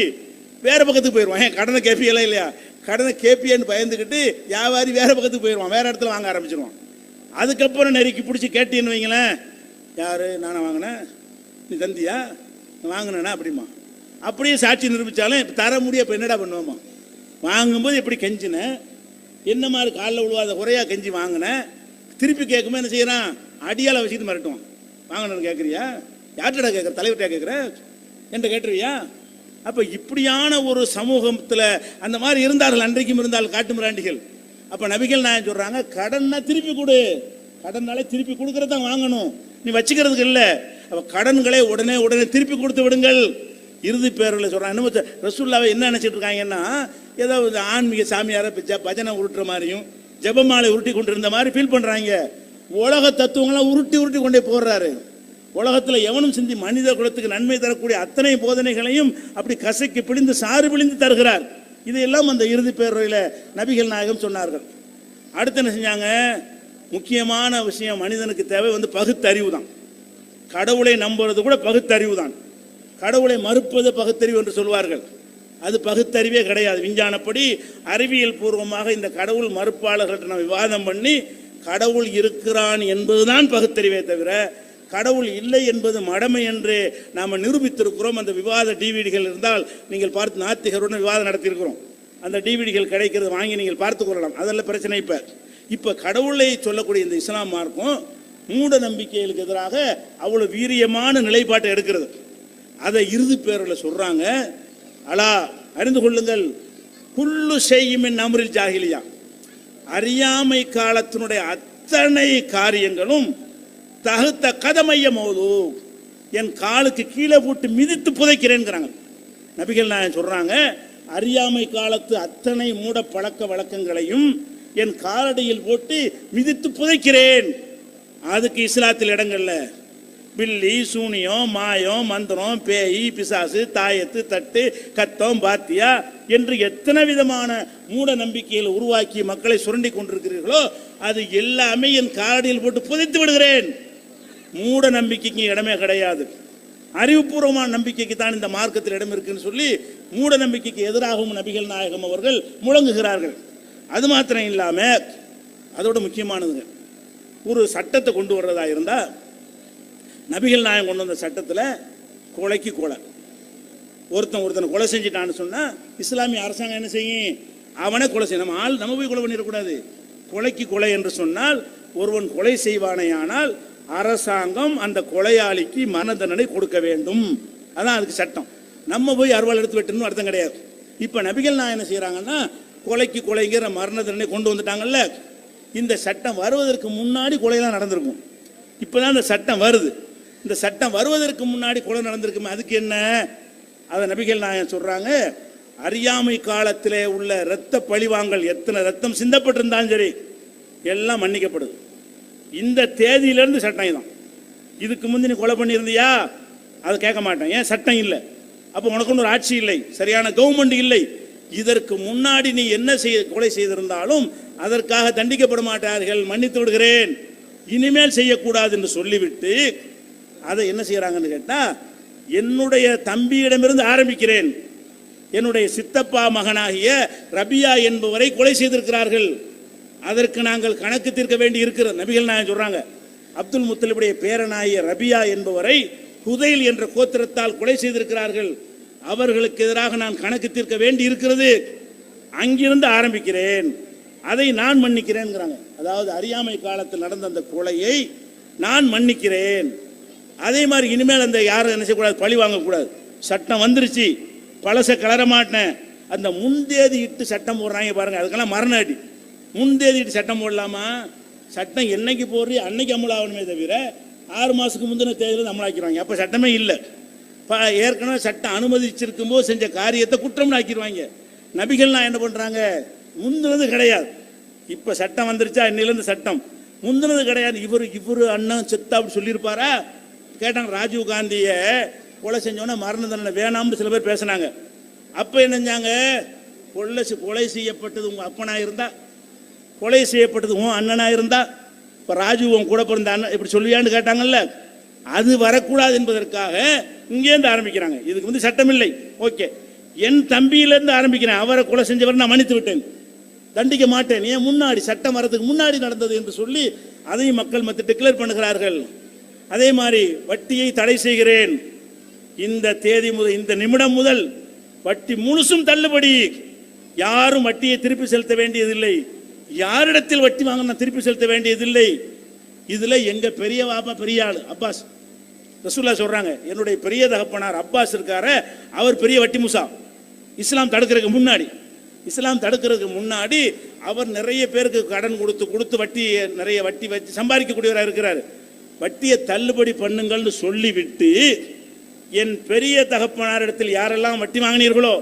வேற பக்கத்துக்கு போயிடுவான். ஏன் கடனை கேட்பியெல்லாம் இல்லையா, கடனை கேட்பியன்னு பயந்துக்கிட்டு வியாபாரி வேற பக்கத்துக்கு போயிடுவான், வேற இடத்துல வாங்க ஆரம்பிச்சிருவான். அதுக்கப்புறம் நெருக்கி பிடிச்சி கேட்டேன்னு வைங்களேன், யாரு நானே வாங்கினேன், நீ தந்தியா, வாங்கினேன்னா அப்படிமா. அப்படியே சாட்சி நிரூபித்தாலும் இப்போ தர முடிய இப்போ என்னடா பண்ணுவோமா, வாங்கும்போது எப்படி கெஞ்சினேன், என்ன மாதிரி காலில் விழுவாத குறையா கெஞ்சி வாங்கினேன், திருப்பி கேட்கும்போது என்ன செய்யறான், அடியால் வச்சுட்டு மிரட்டுவான். வாங்கினு கேட்குறியா, யார்கிட்ட கேட்குற, தலைவர்கிட்ட கேட்குற, என்கிட்ட கேட்டுருவியா. அப்போ இப்படியான ஒரு சமூகத்தில் அந்த மாதிரி இருந்தார்கள், அன்றைக்கும் இருந்தால் காட்டு மிராண்டிகள். அப்போ நபிகள் நாயகம் சொல்கிறாங்க, கடன்னா திருப்பி கொடு, கடன்னாலே திருப்பி கொடுக்கறது தான் வாங்கணும், நீ வச்சுக்கிறதுக்கு இல்லை. அப்போ கடன்களை உடனே உடனே திருப்பி கொடுத்து விடுங்கள். இறுதி பேரில் சொல்கிறாங்க. இன்னும் ரசூல்லாவை என்ன நினச்சிட்டு இருக்காங்கன்னா, ஏதோ ஆன்மீக சாமியாரை பஜனை உருட்டுற மாதிரியும் ஜபமாலை உருட்டி கொண்டு இருந்த மாதிரி ஃபீல் பண்ணுறாங்க. உலக தத்துவங்களாம் உருட்டி உருட்டி கொண்டே போடுறாரு. உலகத்தில் எவனும் சிந்தி மனித குலத்துக்கு நன்மை தரக்கூடிய அத்தனை போதனைகளையும் அப்படி கசக்கி பிழிந்து சாறு பிழிந்து தருகிறார். இதையெல்லாம் அந்த இறுதி பேருரையில் நபிகள் நாயகம் சொன்னார்கள். அடுத்து என்ன செஞ்சாங்க, முக்கியமான விஷயம் மனிதனுக்கு தேவை பகுத்தறிவு தான். கடவுளை நம்புறது கூட பகுத்தறிவு தான். கடவுளை மறுப்பது பகுத்தறிவு என்று சொல்வார்கள். அது பகுத்தறிவே கிடையாது. விஞ்ஞானப்படி அறிவியல் பூர்வமாக இந்த கடவுள் மறுப்பாளர்கள்ட்ட நம்ம விவாதம் பண்ணி கடவுள் இருக்கிறான் என்பதுதான் பகுத்தறிவே தவிர கடவுள் இல்லை என்பது மடமை என்று நாம் நிரூபித்திருக்கிறோம். அந்த விவாத டிவிடிகள் இருந்தால் நீங்கள் பார்த்து, நாத்திகருடன் விவாதம் நடத்தியிருக்கிறோம். அந்த டிவிடிகள் கிடைக்கிறது, வாங்கி நீங்கள் பார்த்து கொள்ளலாம், அதெல்லாம் பிரச்சனை. இப்போ கடவுளை சொல்லக்கூடிய இந்த இஸ்லாம் மார்க்கம் மூட நம்பிக்கைகளுக்கு எதிராக அவ்வளோ வீரியமான நிலைப்பாட்டை எடுக்கிறது. அதை இறுதி பேரில் சொல்கிறாங்க, அலா அறிந்து கொள்ளுங்கள், குல்லு செய்யுமின் அம்ரில் ஜாஹிலியா, அறியாமை காலத்தினுடைய அத்தனை காரியங்களும் தகுத்த கதமைய மோது, என் காலுக்கு கீழே போட்டு மிதித்து புதைக்கிறேன்ங்கிறாங்க நபிகள் நாயகம். சொல்றாங்க, அறியாமை காலத்து அத்தனை மூட பழக்க வழக்கங்களையும் என் காலடியில் போட்டு மிதித்து புதைக்கிறேன். அதுக்கு இஸ்லாத்தில் இடங்கள்ல பில்லி, சூனியம், மாயம், மந்திரம், பேய், பிசாசு, தாயத்து, தட்டு, கத்தம், பாத்தியா என்று எத்தனை விதமான மூட நம்பிக்கைகளை உருவாக்கி மக்களை சுரண்டி கொண்டிருக்கிறீர்களோ அது எல்லாமே என் காலடியில் போட்டு புதைத்து விடுகிறேன். மூட நம்பிக்கைக்கு இடமே கிடையாது, அறிவுபூர்வமான நம்பிக்கைக்கு தான் இந்த மார்க்கத்தில் இடம் இருக்குன்னு சொல்லி மூட நம்பிக்கைக்கு எதிராகவும் நபிகள் நாயகம் அவர்கள் முழங்குகிறார்கள். அது மாத்திரம் இல்லாமல் அதோட முக்கியமானதுங்க, ஒரு சட்டத்தை கொண்டு வர்றதா இருந்தால் நபிகள் நாயகம் கொண்டு வந்த சட்டத்தில் கொலைக்கு கொலை, ஒருத்தனை கொலை செஞ்சிட்டான்னு சொன்னால் இஸ்லாமிய அரசாங்கம் என்ன செய்யும், அவனை கொலை செய்யும். நம்ம போய் கொலை பண்ணிடக்கூடாது. கொலைக்கு கொலை என்று சொன்னால் ஒருவன் கொலை செய்வானேயானால் அரசாங்கம் அந்த கொலையாளிக்கு மரண தண்டனை கொடுக்க வேண்டும். அதான் அதுக்கு சட்டம். நம்ம போய் அறுவாள் எடுத்து வெட்டணும் அர்த்தம் கிடையாது. இப்போ நபிகள் நாயகம் என்ன செய்கிறாங்கன்னா, கொலைக்கு கொலைங்கிற மரண தண்டனை கொண்டு வந்துட்டாங்கல்ல. இந்த சட்டம் வருவதற்கு முன்னாடி கொலையெல்லாம் நடந்திருக்கும். இப்போ தான் இந்த சட்டம் வருது. இந்த சட்டம் வருவதற்கு முன்னாடி கொலை நடந்திருக்குமே, அதுக்கு என்ன? அதை நபிகள் நாயகம் சொல்கிறாங்க, அறியாமை காலத்திலே உள்ள இரத்த பழிவாங்கல், எத்தனை ரத்தம் சிந்தப்பட்டிருந்தாலும் சரி எல்லாம் மன்னிக்கப்படுது. இந்த தேதியிலேருந்து சட்டம் தான். இதுக்கு முந்தி நீ கொலை பண்ணியிருந்தியா அதை கேட்க மாட்டேன், ஏன் சட்டம் இல்லை, அப்போ உனக்குன்னு ஒரு ஆட்சி இல்லை, சரியான கவர்மெண்ட் இல்லை. இதற்கு முன்னாடி நீ என்ன கொலை செய்திருந்தாலும் அதற்காக தண்டிக்கப்பட மாட்டார்கள், மன்னித்து விடுகிறேன், இனிமேல் செய்யக்கூடாது என்று சொல்லிவிட்டு அதை என்ன செய்கிறாங்கன்னு கேட்டால், என்னுடைய தம்பியிடமிருந்து ஆரம்பிக்கிறேன். என்னுடைய சித்தப்பா மகனாகிய ரபியா என்பவரை கொலை செய்திருக்கிறார்கள், அதற்கு நாங்கள் கணக்கு தீர்க்க வேண்டி இருக்கிற நபிகள் நாயகம் சொல்றாங்க. அப்துல் முத்தலிபுடைய பேரனாகிய ரபியா என்பவரை ஹுதைல் என்ற கோத்திரத்தால் கொலை செய்திருக்கிறார்கள், அவர்களுக்கு எதிராக நான் கணக்கு தீர்க்க வேண்டி இருக்கிறது, அங்கிருந்து ஆரம்பிக்கிறேன், அதை நான் மன்னிக்கிறேன்ங்கிறாங்க. அதாவது அறியாமை காலத்தில் நடந்த அந்த கொலையை நான் மன்னிக்கிறேன். அதே மாதிரி இனிமேல் அந்த யாரும் என்ன செய்யக்கூடாது, பழி வாங்கக்கூடாது. சட்டம் வந்துருச்சு, பழச கலர மாட்டேன். அந்த முன்தேதி இட்டு சட்டம் போடுறாங்க பாருங்க, அதுக்கெல்லாம் மரண அடி. முன்தேதி இட்டு சட்டம் போடலாமா? சட்டம் என்னைக்கு போடுறீ அன்னைக்கு அமலாகணுமே தவிர 6 மாதத்துக்கு முந்தின தேதியில் அமலாக்கிடுவாங்க. அப்போ சட்டமே இல்லை. ஏற்கனவே சட்டம் அனுமதிச்சிருக்கும் போது செஞ்ச காரியத்தை குற்றம்னு ஆக்கிடுவாங்க. நபிகள்லாம் என்ன பண்ணுறாங்க, முந்தினது கிடையாது. இப்போ சட்டம் வந்துருச்சா, இன்னிலேருந்து சட்டம், முந்தினது கிடையாது. இவர் அண்ணன் செத்தா அப்படி சொல்லியிருப்பாரா? கேட்டாங்க. ராஜீவ் காந்தியை கொலை செஞ்சோன்னா மரண தண்டனை வேணாம்னு சில பேர் பேசினாங்க. அப்போ என்ன செஞ்சாங்க, கொலை செய்யப்பட்டது உங்கள் அப்பனாக இருந்தா, கொலை செய்யப்பட்டது உன் அண்ணனாக இருந்தா, இப்போ ராஜீவ் உன் கூட பிறந்த அண்ணன் இப்படி சொல்லியான்னு கேட்டாங்கல்ல. அது வரக்கூடாது என்பதற்காக இங்கேருந்து ஆரம்பிக்கிறாங்க. இதுக்கு வந்து சட்டம் இல்லை. ஓகே, என் தம்பியிலேருந்து ஆரம்பிக்கிறேன். அவரை கொலை செஞ்சவர் நான் மன்னித்து விட்டேன், தண்டிக்க மாட்டேன். ஏன் முன்னாடி சட்டம் வரதுக்கு முன்னாடி நடந்தது என்று சொல்லி அதையும் மக்கள் மத்தியில் டிக்ளேர் பண்ணுகிறார்கள். அதே மாதிரி வட்டியை தடை செய்கிறேன். இந்த தேதி முதல், இந்த நிமிடம் முதல் வட்டி முழுசும் தள்ளுபடி. யாரும் வட்டியை திருப்பி செலுத்த வேண்டியதில்லை. யாரிடத்தில் வட்டி வாங்கினா திருப்பி செலுத்த வேண்டியதில்லை. இதுல எங்க பெரிய பாப்பா பெரிய ஆளு அப்பாஸ், ரசூலுல்லாஹ் சொல்றாங்க, என்னுடைய பெரிய தகப்பனார் அப்பாஸ் இருக்காரு, அவர் பெரிய வட்டி முசா. இஸ்லாம் தடுக்கிறதுக்கு முன்னாடி அவர் நிறைய பேருக்கு கடன் கொடுத்து வட்டி நிறைய வட்டி வச்சு சம்பாதிக்கக்கூடியவராக இருக்கிறார். வட்டியை தள்ளுபடி பண்ணுங்கள்னு சொல்லிவிட்டு, என் பெரிய தகப்பனார் இடத்தில் யாரெல்லாம் வட்டி வாங்கினீர்களோ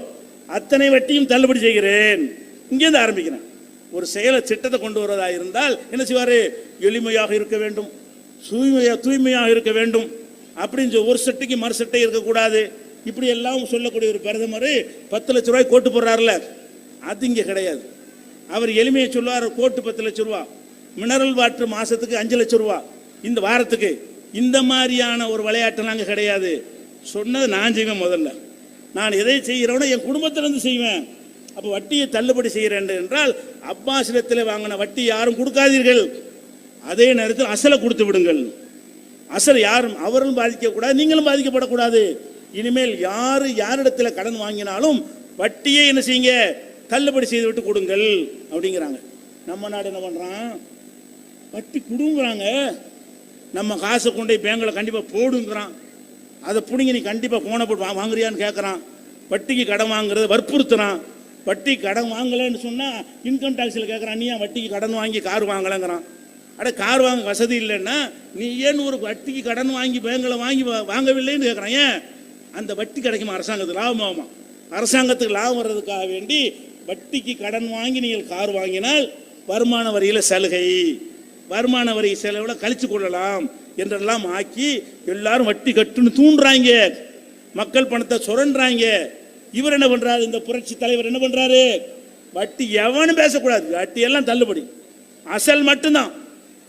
அத்தனை வட்டியும் தள்ளுபடி செய்கிறேன். இங்கேருந்து ஆரம்பிக்கிறேன். ஒரு செயலை திட்டத்தை கொண்டு வருவதாக இருந்தால் என்ன செய்வாரு? எளிமையாக இருக்க வேண்டும், தூய்மையாக இருக்க வேண்டும் அப்படின்னு ஒரு சட்டைக்கு மறு சட்டை இருக்கக்கூடாது. இப்படி எல்லாம் சொல்லக்கூடிய ஒரு பிரதமர் 10 லட்ச ரூபாய் கோட்டு போடுறாருல, அது இங்கே கிடையாது. அவர் எளிமையை சொல்லுவார், கோட்டு 10 லட்ச ரூபா, மினரல் வாட்டர் மாசத்துக்கு 5 லட்சம் ரூபா, இந்த வாரத்துக்கு. இந்த மாதிரியான ஒரு விளையாட்டு நாங்கள் கிடையாது. சொன்னது நான் செய்வேன். முதல்ல நான் எதை செய்கிறோன்னா என் குடும்பத்திலிருந்து செய்வேன். அப்போ வட்டியை தள்ளுபடி செய்கிறேன் என்றால் அப்பாசிடத்தில் வாங்கின வட்டி யாரும் கொடுக்காதீர்கள். அதே நேரத்தில் அசலை கொடுத்து விடுங்கள். அசல் யாரும் அவரும் பாதிக்கக்கூடாது, நீங்களும் பாதிக்கப்படக்கூடாது. இனிமேல் யாரிடத்தில் கடன் வாங்கினாலும் வட்டியை என்ன செய்யுங்க, தள்ளுபடி செய்து விட்டு கொடுங்கள் அப்படிங்கிறாங்க. நம்ம நாடு என்ன பண்றான்? வட்டி கொடுங்கிறாங்க, நம்ம காசை கொண்டு பேங்கில் கண்டிப்பாக போடுங்கிறான். அதை பிடிங்க, நீ கண்டிப்பாக போன போட்டு வாங்குறியான்னு கேட்குறான். வட்டிக்கு கடன் வாங்குறத வற்புறுத்துறான். வட்டி கடன் வாங்கலைன்னு சொன்னால் இன்கம் டேக்ஸில் கேட்குறான், நீ ஏன் வட்டிக்கு கடன் வாங்கி கார் வாங்கலைங்கிறான். கார் வாங்க வசதி இல்லைன்னா நீ ஏன் ஒரு வட்டிக்கு கடன் வாங்கி பேங்கில் வாங்கவில்லைன்னு கேட்குறான். ஏன்? அந்த வட்டி கிடைக்குமா அரசாங்கத்துக்கு லாபம் ஆகுமா? அரசாங்கத்துக்கு லாபம் வர்றதுக்காக வேண்டி வட்டிக்கு கடன் வாங்கி நீங்கள் கார் வாங்கினால் வருமான வரியில் சலுகை, வருமான வரி செலவில் கழிச்சு கொள்ளலாம் என்றெல்லாம் ஆக்கி எல்லாரும் வட்டி கட்டுன்னு தூண்டுறாங்க, மக்கள் பணத்தை சுரண்டுறாங்க. இவர் என்ன பண்றாரு? இந்த புரட்சி தலைவர் என்ன பண்றாரு? வட்டி எவனும் பேசக்கூடாது, வட்டி எல்லாம் தள்ளுபடி, அசல் மட்டும்தான்.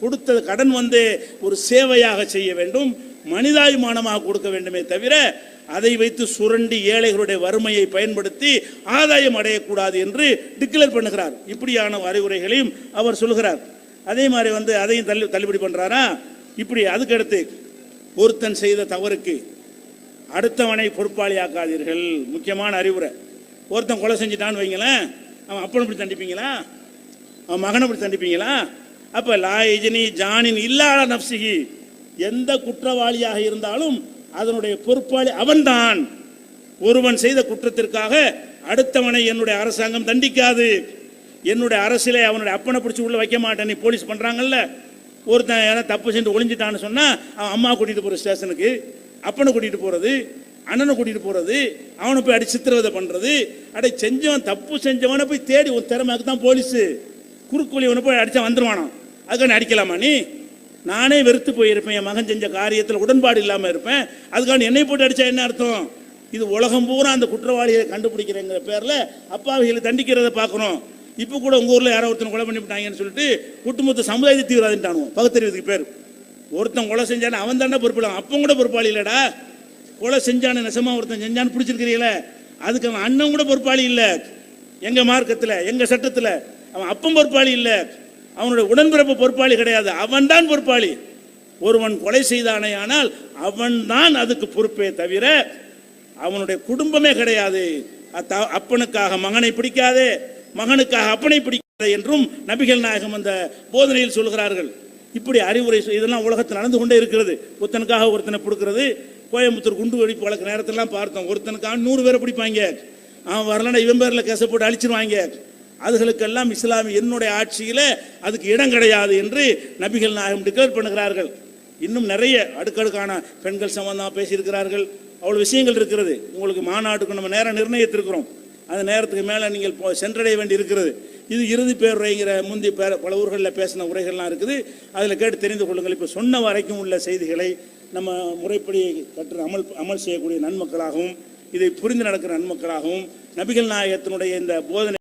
கொடுத்தது கடன் வந்து ஒரு சேவையாக செய்ய வேண்டும், மனிதாபிமானமாக கொடுக்க வேண்டுமே தவிர அதை வைத்து சுரண்டி ஏழைகளுடைய வறுமையை பயன்படுத்தி ஆதாயம் அடையக்கூடாது என்று டிக்ளேர் பண்ணுகிறார். இப்படியான அறிவுரைகளையும் அவர் சொல்கிறார். அதே மாதிரி வந்து அதையும் தள்ளுபடி பண்றாரா? இப்படி அதுக்கடுத்து ஒருத்தன் செய்த தவறுக்கு அடுத்தவனை பொறுப்பாளியாக்காதீர்கள். முக்கியமான அறிவுரை. ஒருத்தன் கொலை செஞ்சுட்டான்னு வைங்களேன், அவன் அப்பனை இப்படி தண்டிப்பீங்களா? அவன் மகனை இப்படி தண்டிப்பீங்களா? அப்ப லாயிஜினி ஜானின் இல்லாத நப்சிகி, எந்த குற்றவாளியாக இருந்தாலும் அதனுடைய பொறுப்பாளி அவன்தான். ஒருவன் செய்த குற்றத்திற்காக அடுத்தவனை என்னுடைய அரசாங்கம் தண்டிக்காது. என்னுடைய அரசியலை அவனுடைய அப்பனை பிடிச்சி உள்ள வைக்க மாட்டேன். நீ போலீஸ் பண்றாங்கல்ல, ஒருத்தன் யாராவது தப்பு செஞ்சு ஒளிஞ்சிட்டான்னு சொன்னா அவன் அம்மா கூட்டிட்டு போற ஸ்டேஷனுக்கு, அப்பனை கூட்டிட்டு போறது, அண்ணனை கூட்டிட்டு போறது, அவனை போய் அடி சித்திரவதை பண்றது, செஞ்சவன் தப்பு செஞ்சவனை போய் தேடி ஒரு திறமைக்கு தான் போலீஸ். குறுக்கோலிவனை போய் அடிச்சா வந்துருவானா? அதுக்கான அடிக்கலாமா? நீ நானே வெறுத்து போயிருப்பேன், என் மகன் செஞ்ச காரியத்தில் உடன்பாடு இல்லாமல் இருப்பேன், அதுக்கான என்னை போட்டு அடிச்சா என்ன அர்த்தம்? இது உலகம் பூரா அந்த குற்றவாளியை கண்டுபிடிக்கிறங்கிற பேர்ல அப்பாவிகளை தண்டிக்கிறத பார்க்கணும். இப்போ கூட உங்க ஊர்ல யாரோ ஒருத்தன் கொலை பண்ணிவிட்டாங்கன்னு சொல்லிட்டு ஒட்டுமொத்த சமுதாயத்தை தீவிரவாதிட்டானுவோம். பகுத்தறிவதுக்கு பேர். ஒருத்தன் கொலை செஞ்சானு அவன் தானே பொறுப்பில்லை, அப்போ கூட பொறுப்பாளி இல்லடா. கொலை செஞ்சானு நெசமா ஒருத்தன் செஞ்சான்னு பிடிச்சிருக்கிறீங்களே, அதுக்கு அவன் அண்ணன் கூட பொறுப்பாளி இல்லை. எங்க மார்க்கத்தில், எங்க சட்டத்தில் அவன் அப்பம் பொறுப்பாளி இல்லை, அவனுடைய உடன்பிறப்பு பொறுப்பாளி கிடையாது, அவன் தான் பொறுப்பாளி. ஒருவன் கொலை செய்தானே ஆனால் அவன் தான் அதுக்கு பொறுப்பே தவிர அவனுடைய குடும்பமே கிடையாது. அப்பனுக்காக மகனை பிடிக்காதே, மகனுக்காக அப்பனை பிடிக்காதே என்றும் நபிகள் நாயகம் அந்த போதனையில் சொல்கிறார்கள். இப்படி அறிவுரை இதெல்லாம் உலகத்தில் நடந்து கொண்டே இருக்கிறது. ஒருத்தனுக்காக ஒருத்தனை பிடிக்கிறது. கோயம்புத்தூர் குண்டு வெடிப்பு வழக்கு நேரத்திலாம் பார்த்தோம். ஒருத்தனுக்காக 100 பேரை பிடிப்பாங்க, அவன் வரலன்னா இவன் பேரில் கேச போட்டு அழிச்சிருவாங்க. அதுகளுக்கெல்லாம் இஸ்லாமி என்னுடைய ஆட்சியில் அதுக்கு இடம் கிடையாது என்று நபிகள் நாயகம் டிக்ளேர் பண்ணுகிறார்கள். இன்னும் நிறைய அடுக்கடுக்கான பெண்கள் சம்பந்தமாக பேசியிருக்கிறார்கள். அவ்வளோ விஷயங்கள் இருக்கிறது. உங்களுக்கு மாநாட்டுக்கு நம்ம நேரம் நிர்ணயித்திருக்கிறோம். அந்த நேரத்துக்கு மேலே நீங்கள் சென்றடைய வேண்டி இருக்கிறது. இது இறுதி பேருரைங்கிற முந்தி பல ஊர்களில் பேசின உரைகள்லாம் இருக்குது. அதில் கேட்டு தெரிந்து கொள்ளுங்கள். இப்போ சொன்ன வரைக்கும் உள்ள செய்திகளை நம்ம முறைப்படி கற்று அமல் செய்யக்கூடிய நன்மக்களாகவும், இதை புரிந்து நடக்கிற நன்மக்களாகவும் நபிகள் நாயகத்தினுடைய இந்த போதனை